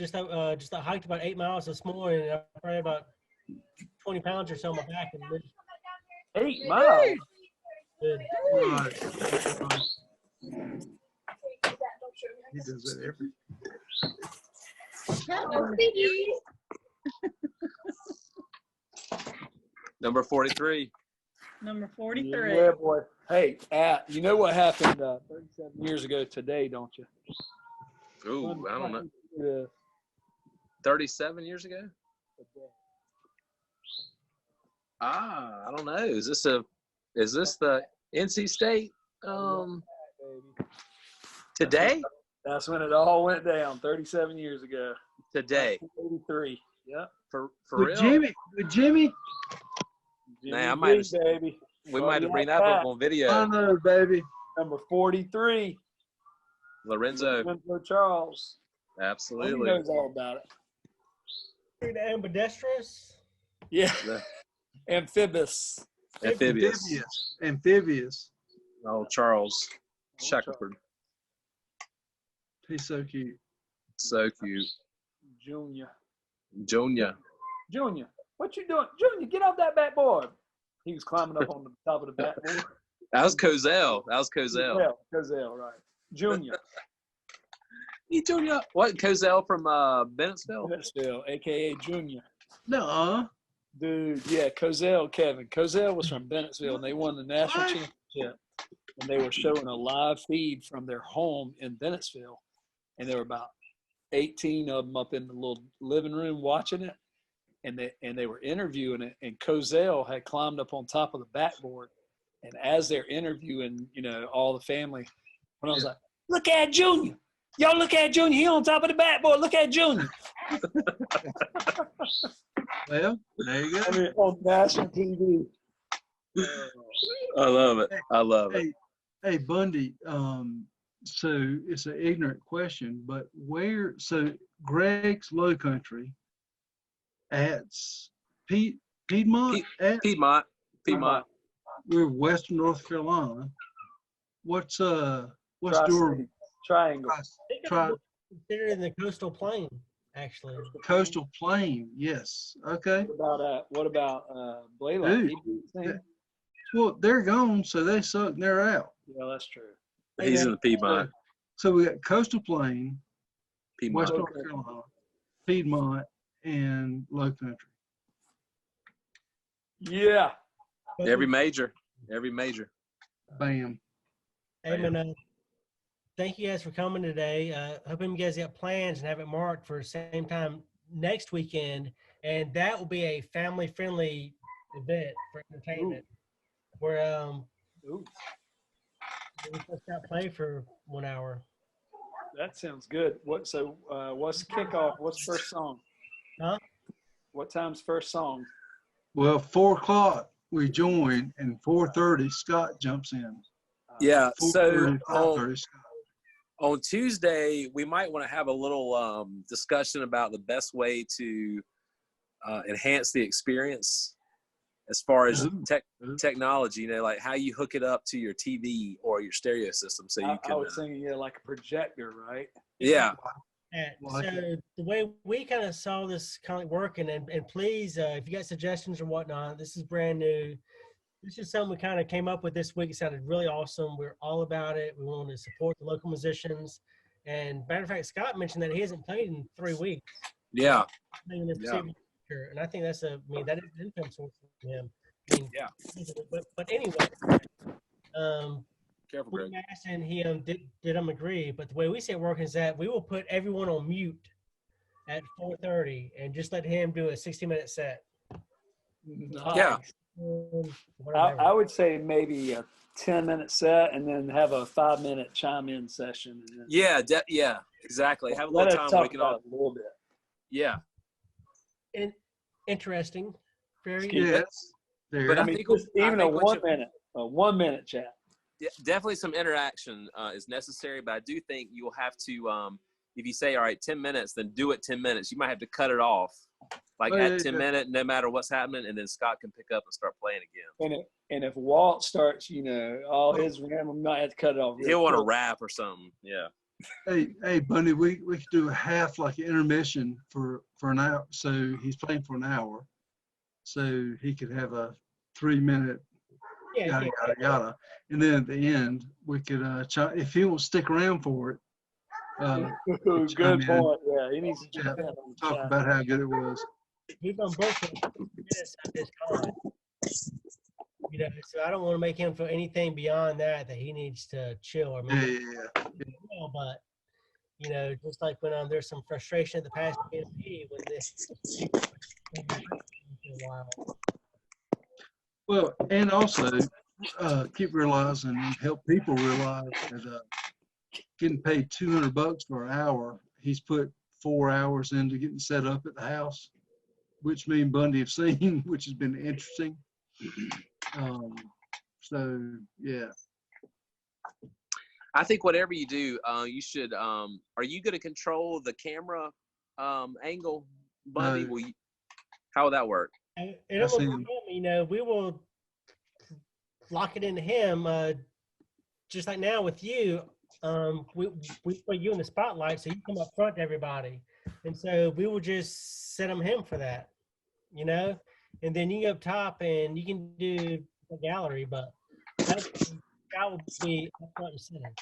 just I hiked about 8 miles this morning. And I probably about 20 pounds or so on my back. And 8 miles. Good. Right. He does that every. Number 43. Number 43. Yeah, boy. Hey, you know what happened 37 years ago today, don't you? Ooh, I don't know. Yeah. 37 years ago? I don't know. Is this the NC State today? That's when it all went down 37 years ago. Today. 1983. Yep. For With real? Jimmy. Man, I might have, baby. we might have to bring that up on video. I know, baby. Number 43. Lorenzo. Charles. Absolutely. He knows all about it. The ambidextrous. Yeah. Amphibious. Amphibious. Oh, Charles Shackelford. He's so cute. So cute. Junior. What you doing? Junior, get off that backboard. He was climbing up on the top of the backboard. That was Cozell. Cozell, right. Junior. Junior. What, Cozell from Bennettsville? Bennettsville, a.k.a. Junior. No. Dude, yeah, Kevin. Cozell was from Bennettsville, and they won the national championship. And they were showing a live feed from their home in Bennettsville. And there were about 18 of them up in the little living room watching it. And they were interviewing it. And Cozell had climbed up on top of the backboard. And as they're interviewing, all the family, when I was like, look at Junior. Y'all look at Junior. He on top of the backboard. Look at Junior. Well, there you go. I mean, on national TV. I love it. Hey, Bundy, so it's an ignorant question, but so Greg's Low Country at Piedmont? Piedmont. We're Western North Carolina. What's Tri-City. Triangle. Considered in the coastal plain, actually. Coastal plain, yes. Okay. What about Blaylock? Well, they're gone, so they suck and they're out. Yeah, that's true. He's in the Piedmont. So we got coastal plain, Piedmont. Western North Carolina, Piedmont, and Low Country. Yeah. Every major. Bam. Hey, man, thank you guys for coming today. Hoping you guys got plans and have it marked for the same time next weekend. And that will be a family-friendly event for entertainment. Where we just got play for 1 hour. That sounds good. What's kickoff? What's first song? Huh? What time's first song? Well, 4 o'clock we join, and 4:30 Scott jumps in. Yeah. So 5:30 Scott. On Tuesday, we might want to have a little discussion about the best way to enhance the experience as far as technology, like how you hook it up to your TV or your stereo system. So you can. I was thinking, like a projector, right? Yeah. So the way we kind of saw this kind of working, and please, if you got suggestions or whatnot, this is brand new. This is something we kind of came up with this week. It sounded really awesome. We're all about it. We wanted to support the local musicians. And matter of fact, Scott mentioned that he hasn't played in 3 weeks. Yeah. And I think that is an income source for him. Yeah. But anyway, careful, we Greg. asked and he did agree. But the way we see it working is that we will put everyone on mute at 4:30 and just let him do a 60-minute set. Nice. Yeah. I would say maybe a 10-minute set and then have a 5-minute chime-in session. Yeah, exactly. Have a Let little us time talk waking about up. it a little bit. Yeah. Interesting. Very yes. But I think even a 1 minute chat. Yeah, definitely some interaction is necessary, but I do think you'll have to, if you say, all right, 10 minutes, then do it 10 minutes. You might have to cut it off, at 10 minutes, no matter what's happening, and then Scott can pick up and start playing again. And if Walt starts, all his ram, we might have to cut it off. He'll want to rap or something. Yeah. Hey, Bunny, we could do a half like an intermission for an hour. So he's playing for an hour, so he could have a 3-minute yada yada yada, and then at the end we could if he will stick around for it. Good point. Yeah, he needs to talk about how good it was. He's on both minutes of his time. You know, so I don't want to make him feel anything beyond that he needs to chill or maybe. Yeah. But you know, just like when there's some frustration at the past BMP when this for a while. Well, and also keep realizing and help people realize that getting paid $200 for an hour, he's put 4 hours into getting set up at the house, which me and Bundy have seen, which has been interesting. So yeah. I think whatever you do, you should. Are you going to control the camera angle, Bundy? No. How will that work? You know, we will lock it into him. Just like now with you, we put you in the spotlight, so you come up front to everybody, and so we will just set him for that, you know, and then you go up top and you can do a gallery, but that would be up front and center.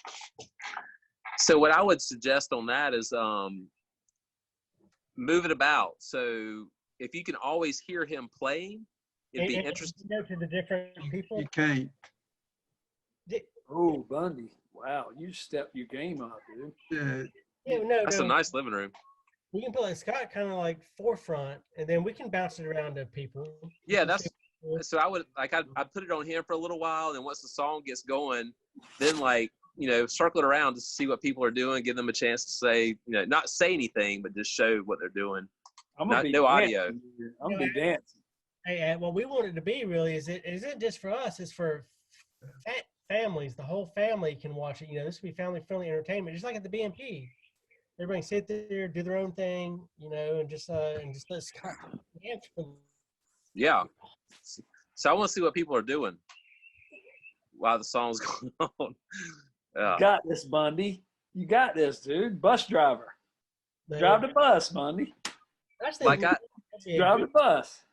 So what I would suggest on that is move it about. So if you can always hear him playing, it'd be interesting. Go to the different people. You can't. Oh, Bundy. Wow, you stepped your game up, dude. Yeah, no, that's a nice living room. We can put like Scott kind of like forefront, and then we can bounce it around to people. Yeah, so I would like I put it on him for a little while, and once the song gets going, then like circle it around to see what people are doing, give them a chance to say not say anything, but just show what they're doing. No audio. I'm gonna be dancing. Hey, what we want it to be really is it just for us? It's for families. The whole family can watch it. You know, this will be family-friendly entertainment, just like at the BMP. Everybody sit there, do their own thing, you know, and just let Scott dance for them. Yeah. So I want to see what people are doing while the song's going on. Yeah. You got this, Bundy. You got this, dude. Bus driver. Drive the bus, Bundy. Drive the bus.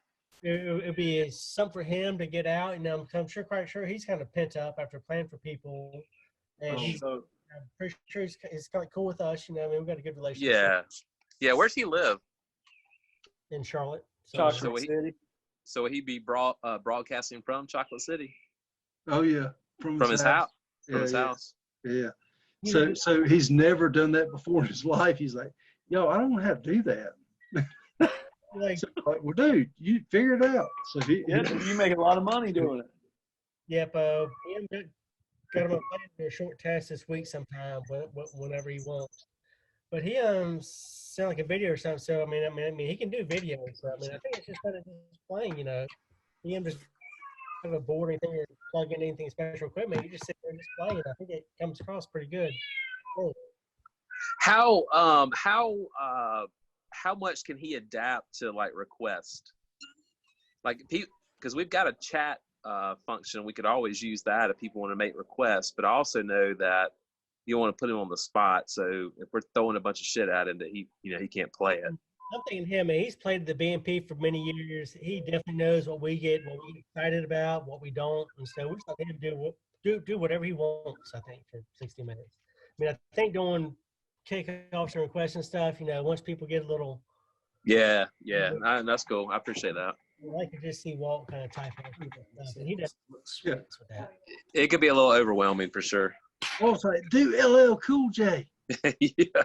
It'd be something for him to get out, and I'm quite sure he's kind of pent up after playing for people, and I'm pretty sure he's kind of cool with us. You know, I mean, we've got a good relationship. Yeah. Where's he live? In Charlotte. Chocolate City. So will he be broadcasting from Chocolate City? Oh yeah, from his house. From his house. Yeah. So he's never done that before in his life. He's like, yo, I don't want to have to do that. Well, dude, you figure it out. So you make a lot of money doing it. Yep. Got him a short test this week sometime, whenever he wants. But he sound like a video or something. So I mean, he can do video. So I mean, I think it's just kind of just playing. You know, he just have a board or anything or plug in anything special equipment. You just sit there and just play it. I think it comes across pretty good. Cool. How much can he adapt to like request? Like, because we've got a chat function, we could always use that if people want to make requests. But I also know that you don't want to put him on the spot. So if we're throwing a bunch of shit at him that he can't play it. I'm thinking him, and he's played the BMP for many years. He definitely knows what we get excited about, what we don't, and so we just let him do whatever he wants. I think for 60 minutes. I mean, I think doing kickoffs and requests and stuff, you know, once people get a little. Yeah, that's cool. I appreciate that. I like to just see Walt kind of type out stuff, and he does with that. It could be a little overwhelming for sure. Walt's like, do LL Cool J. Yeah,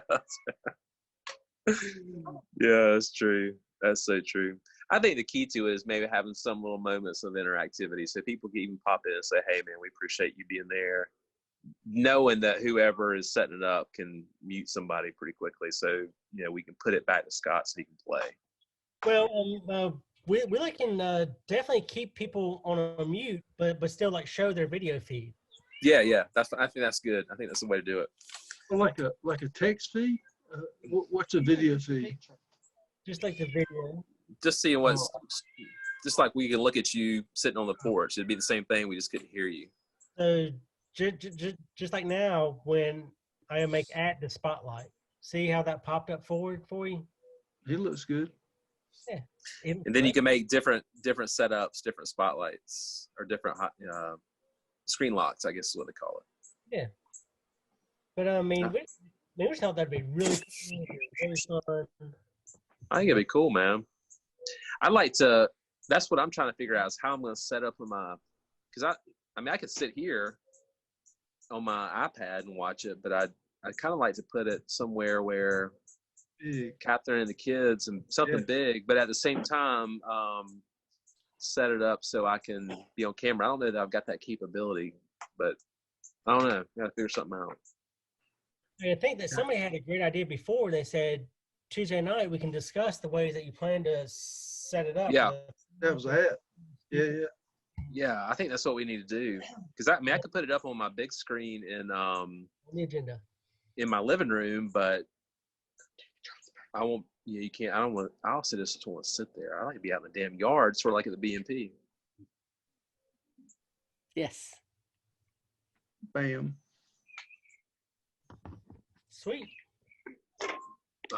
that's true. That's so true. I think the key to it is maybe having some little moments of interactivity so people can even pop in and say, hey, man, we appreciate you being there. Knowing that whoever is setting it up can mute somebody pretty quickly. So, we can put it back to Scott so he can play. Well, we can definitely keep people on a mute, but still like show their video feed. Yeah. I think that's good. I think that's the way to do it. Well, like a text feed? What's a video feed? Just like the video. Just seeing just like we can look at you sitting on the porch. It'd be the same thing. We just couldn't hear you. So just like now, when I make at the spotlight. See how that popped up forward for you? He looks good. Yeah. And then you can make different setups, different spotlights, or different screen locks, I guess is what they call it. Yeah. But I mean, we thought that'd be really cool, really fun. I think it'd be cool, man. I'd like to. That's what I'm trying to figure out is how I'm going to set up because I mean I could sit here on my iPad and watch it, but I'd kind of like to put it somewhere where Catherine and the kids and something big, but at the same time set it up so I can be on camera. I don't know that I've got that capability, but I don't know. Got to figure something out. I think that somebody had a great idea before. They said Tuesday night we can discuss the ways that you plan to set it up. Yeah, that was it. Yeah. Yeah, I think that's what we need to do. Because I could put it up on my big screen in the agenda in my living room, but I won't. Yeah, you can't. I don't want. I also just want to sit there. I like to be out in the damn yard, sort of like at the BNP. Yes. Bam. Sweet.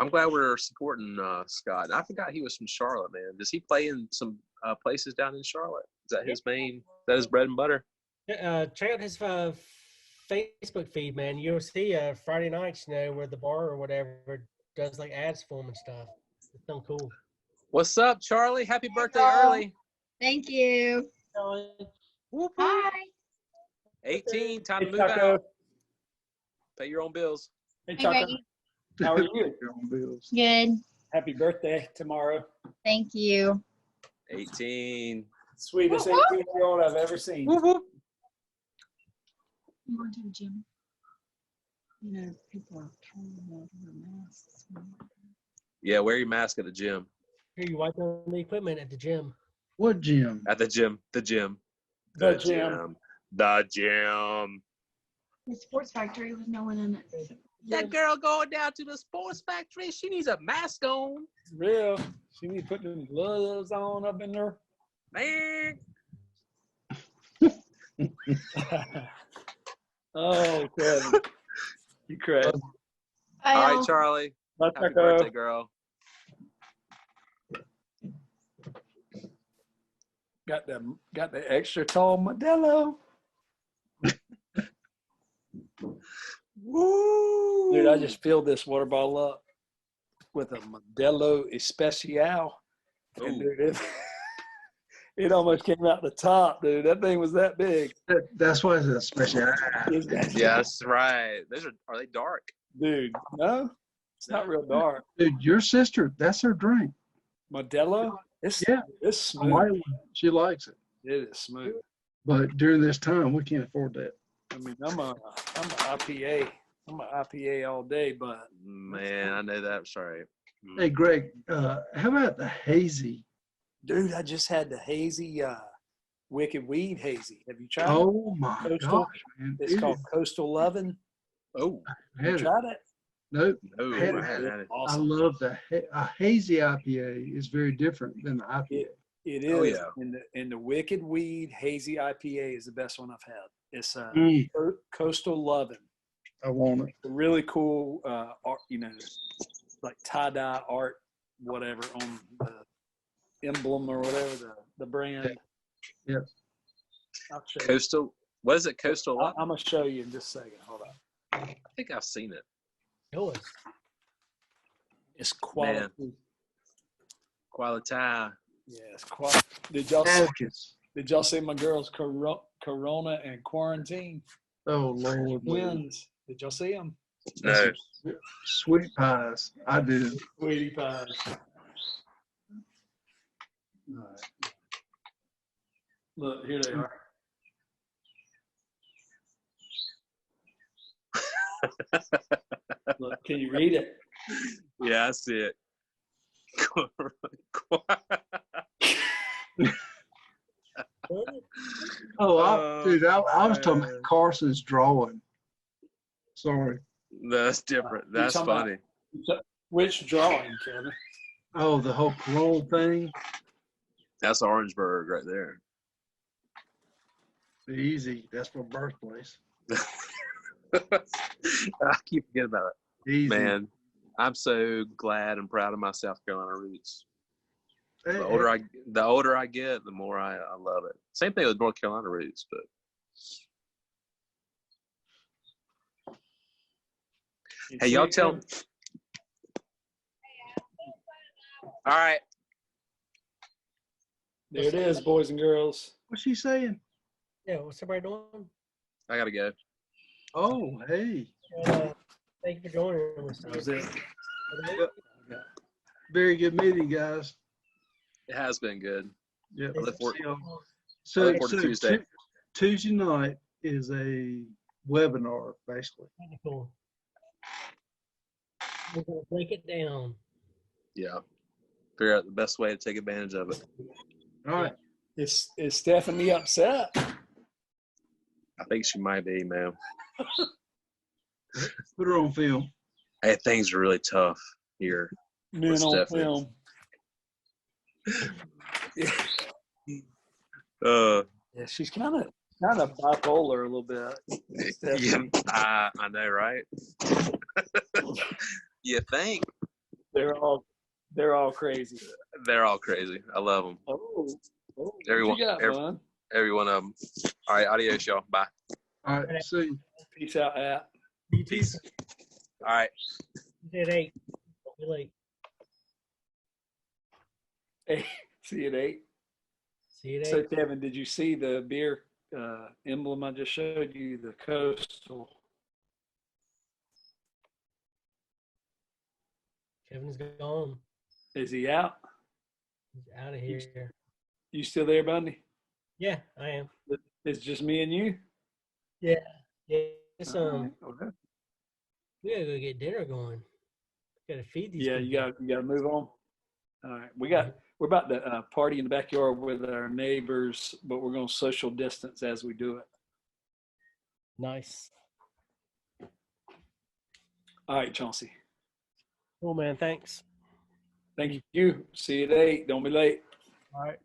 I'm glad we're supporting Scott. And I forgot he was from Charlotte, man. Does he play in some places down in Charlotte? Is that his main? Is that his bread and butter? Check out his Facebook feed, man. You'll see Friday nights, where the bar or whatever does like ads for him and stuff. It's so cool. What's up, Charlie? Happy birthday early. Thank you. Bye. 18, time to move out. Pay your own bills. Hey, Tucker. How are you? Good. Happy birthday tomorrow. Thank you. 18. Sweetest 18-year-old I've ever seen. I'm going to the gym. People are telling me to wear masks. Yeah, wear your mask at the gym. Here, you wipe on the equipment at the gym. What gym? At the gym. The gym. The gym. The gym. The sports factory with no one in it. That girl going down to the sports factory, she needs a mask on. Real. She needs to put them gloves on up in there. Man. Oh, Kevin. You crazy. All right, Charlie. Happy birthday, girl. Got the extra tall Modelo. Woo! Dude, I just filled this water bottle up with a Modelo Especial. And dude, it almost came out the top, dude. That thing was that big. That's why it's a special. Yeah, that's right. Those are they dark? Dude, no. It's not real dark. Dude, your sister, that's her drink. Modelo? It's smooth. White one. She likes it. It is smooth. But during this time, we can't afford that. I mean, I'm a IPA. I'm an IPA all day, but man, I know that's right. Hey, Greg, how about the hazy? Dude, I just had the hazy, Wicked Weed hazy. Have you tried it? Oh my gosh, man! It's called Coastal Lovin'. Oh, you tried it? Nope. No, I hadn't. Awesome. I love a hazy IPA is very different than the IPA. It is. Oh, yeah. And the Wicked Weed Hazy IPA is the best one I've had. It's Coastal Lovin'. I want it. Really cool, art, like tie-dye art, whatever, on the emblem or whatever, the brand. Yep. I'll show you. Coastal. What is it? Coastal. I'm going to show you in just a second. Hold on. I think I've seen it. Yours. It's quality. Man. Quality. Yeah, it's quality. Did y'all see my girls Corona and Quarantine? Oh, Lord. Twins. Did y'all see them? No. Sweet pies. I did. Sweetie pies. All right. Look, here they are. Look, can you read it? Yeah, I see it. Dude, I was talking about Carson's drawing. Sorry. That's different. That's funny. Which drawing, Kevin? Oh, the whole Corona thing. That's Orangeburg right there. Easy. That's my birthplace. I keep forgetting about it. Easy. Man, I'm so glad and proud of my South Carolina roots. Hey, The older I get, the more I love it. Same thing with North Carolina roots, but hey, y'all tell. All right. There it is, boys and girls. What's she saying? Yeah, what's everybody doing? I gotta go. Oh, hey. Thank you for joining us. That was it. Very good meeting, guys. It has been good. Yeah. I look forward So to Tuesday. Tuesday night is a webinar, basically. Cool. We're gonna break it down. Yeah. Figure out the best way to take advantage of it. All right. Is Stephanie upset? I think she might be, man. Put her on film. Hey, things are really tough here. Men with on Stephanie. film. Yeah, she's kind of bipolar a little bit. Yeah, I know, right? You think? They're all crazy. They're all crazy. I love them. Oh, Everyone, what you got, bud? every one of them. All right, adios, y'all. Bye. All right, see you. Peace out, Hat. Peace. All right. At 8. Don't be late. Hey, see you at 8. See you at 8. So, Kevin, did you see the beer emblem I just showed you? The Coastal. Kevin's gone. Is he out? He's out of here. You still there, Bundy? Yeah, I am. It's just me and you? Yeah. It's Okay. we gotta go get dinner going. Gotta feed these Yeah, people. you gotta move on. All right, we're about to party in the backyard with our neighbors, but we're gonna social distance as we do it. Nice. All right, Chauncey. Cool, man. Thanks. Thank you. See you at 8. Don't be late. All right.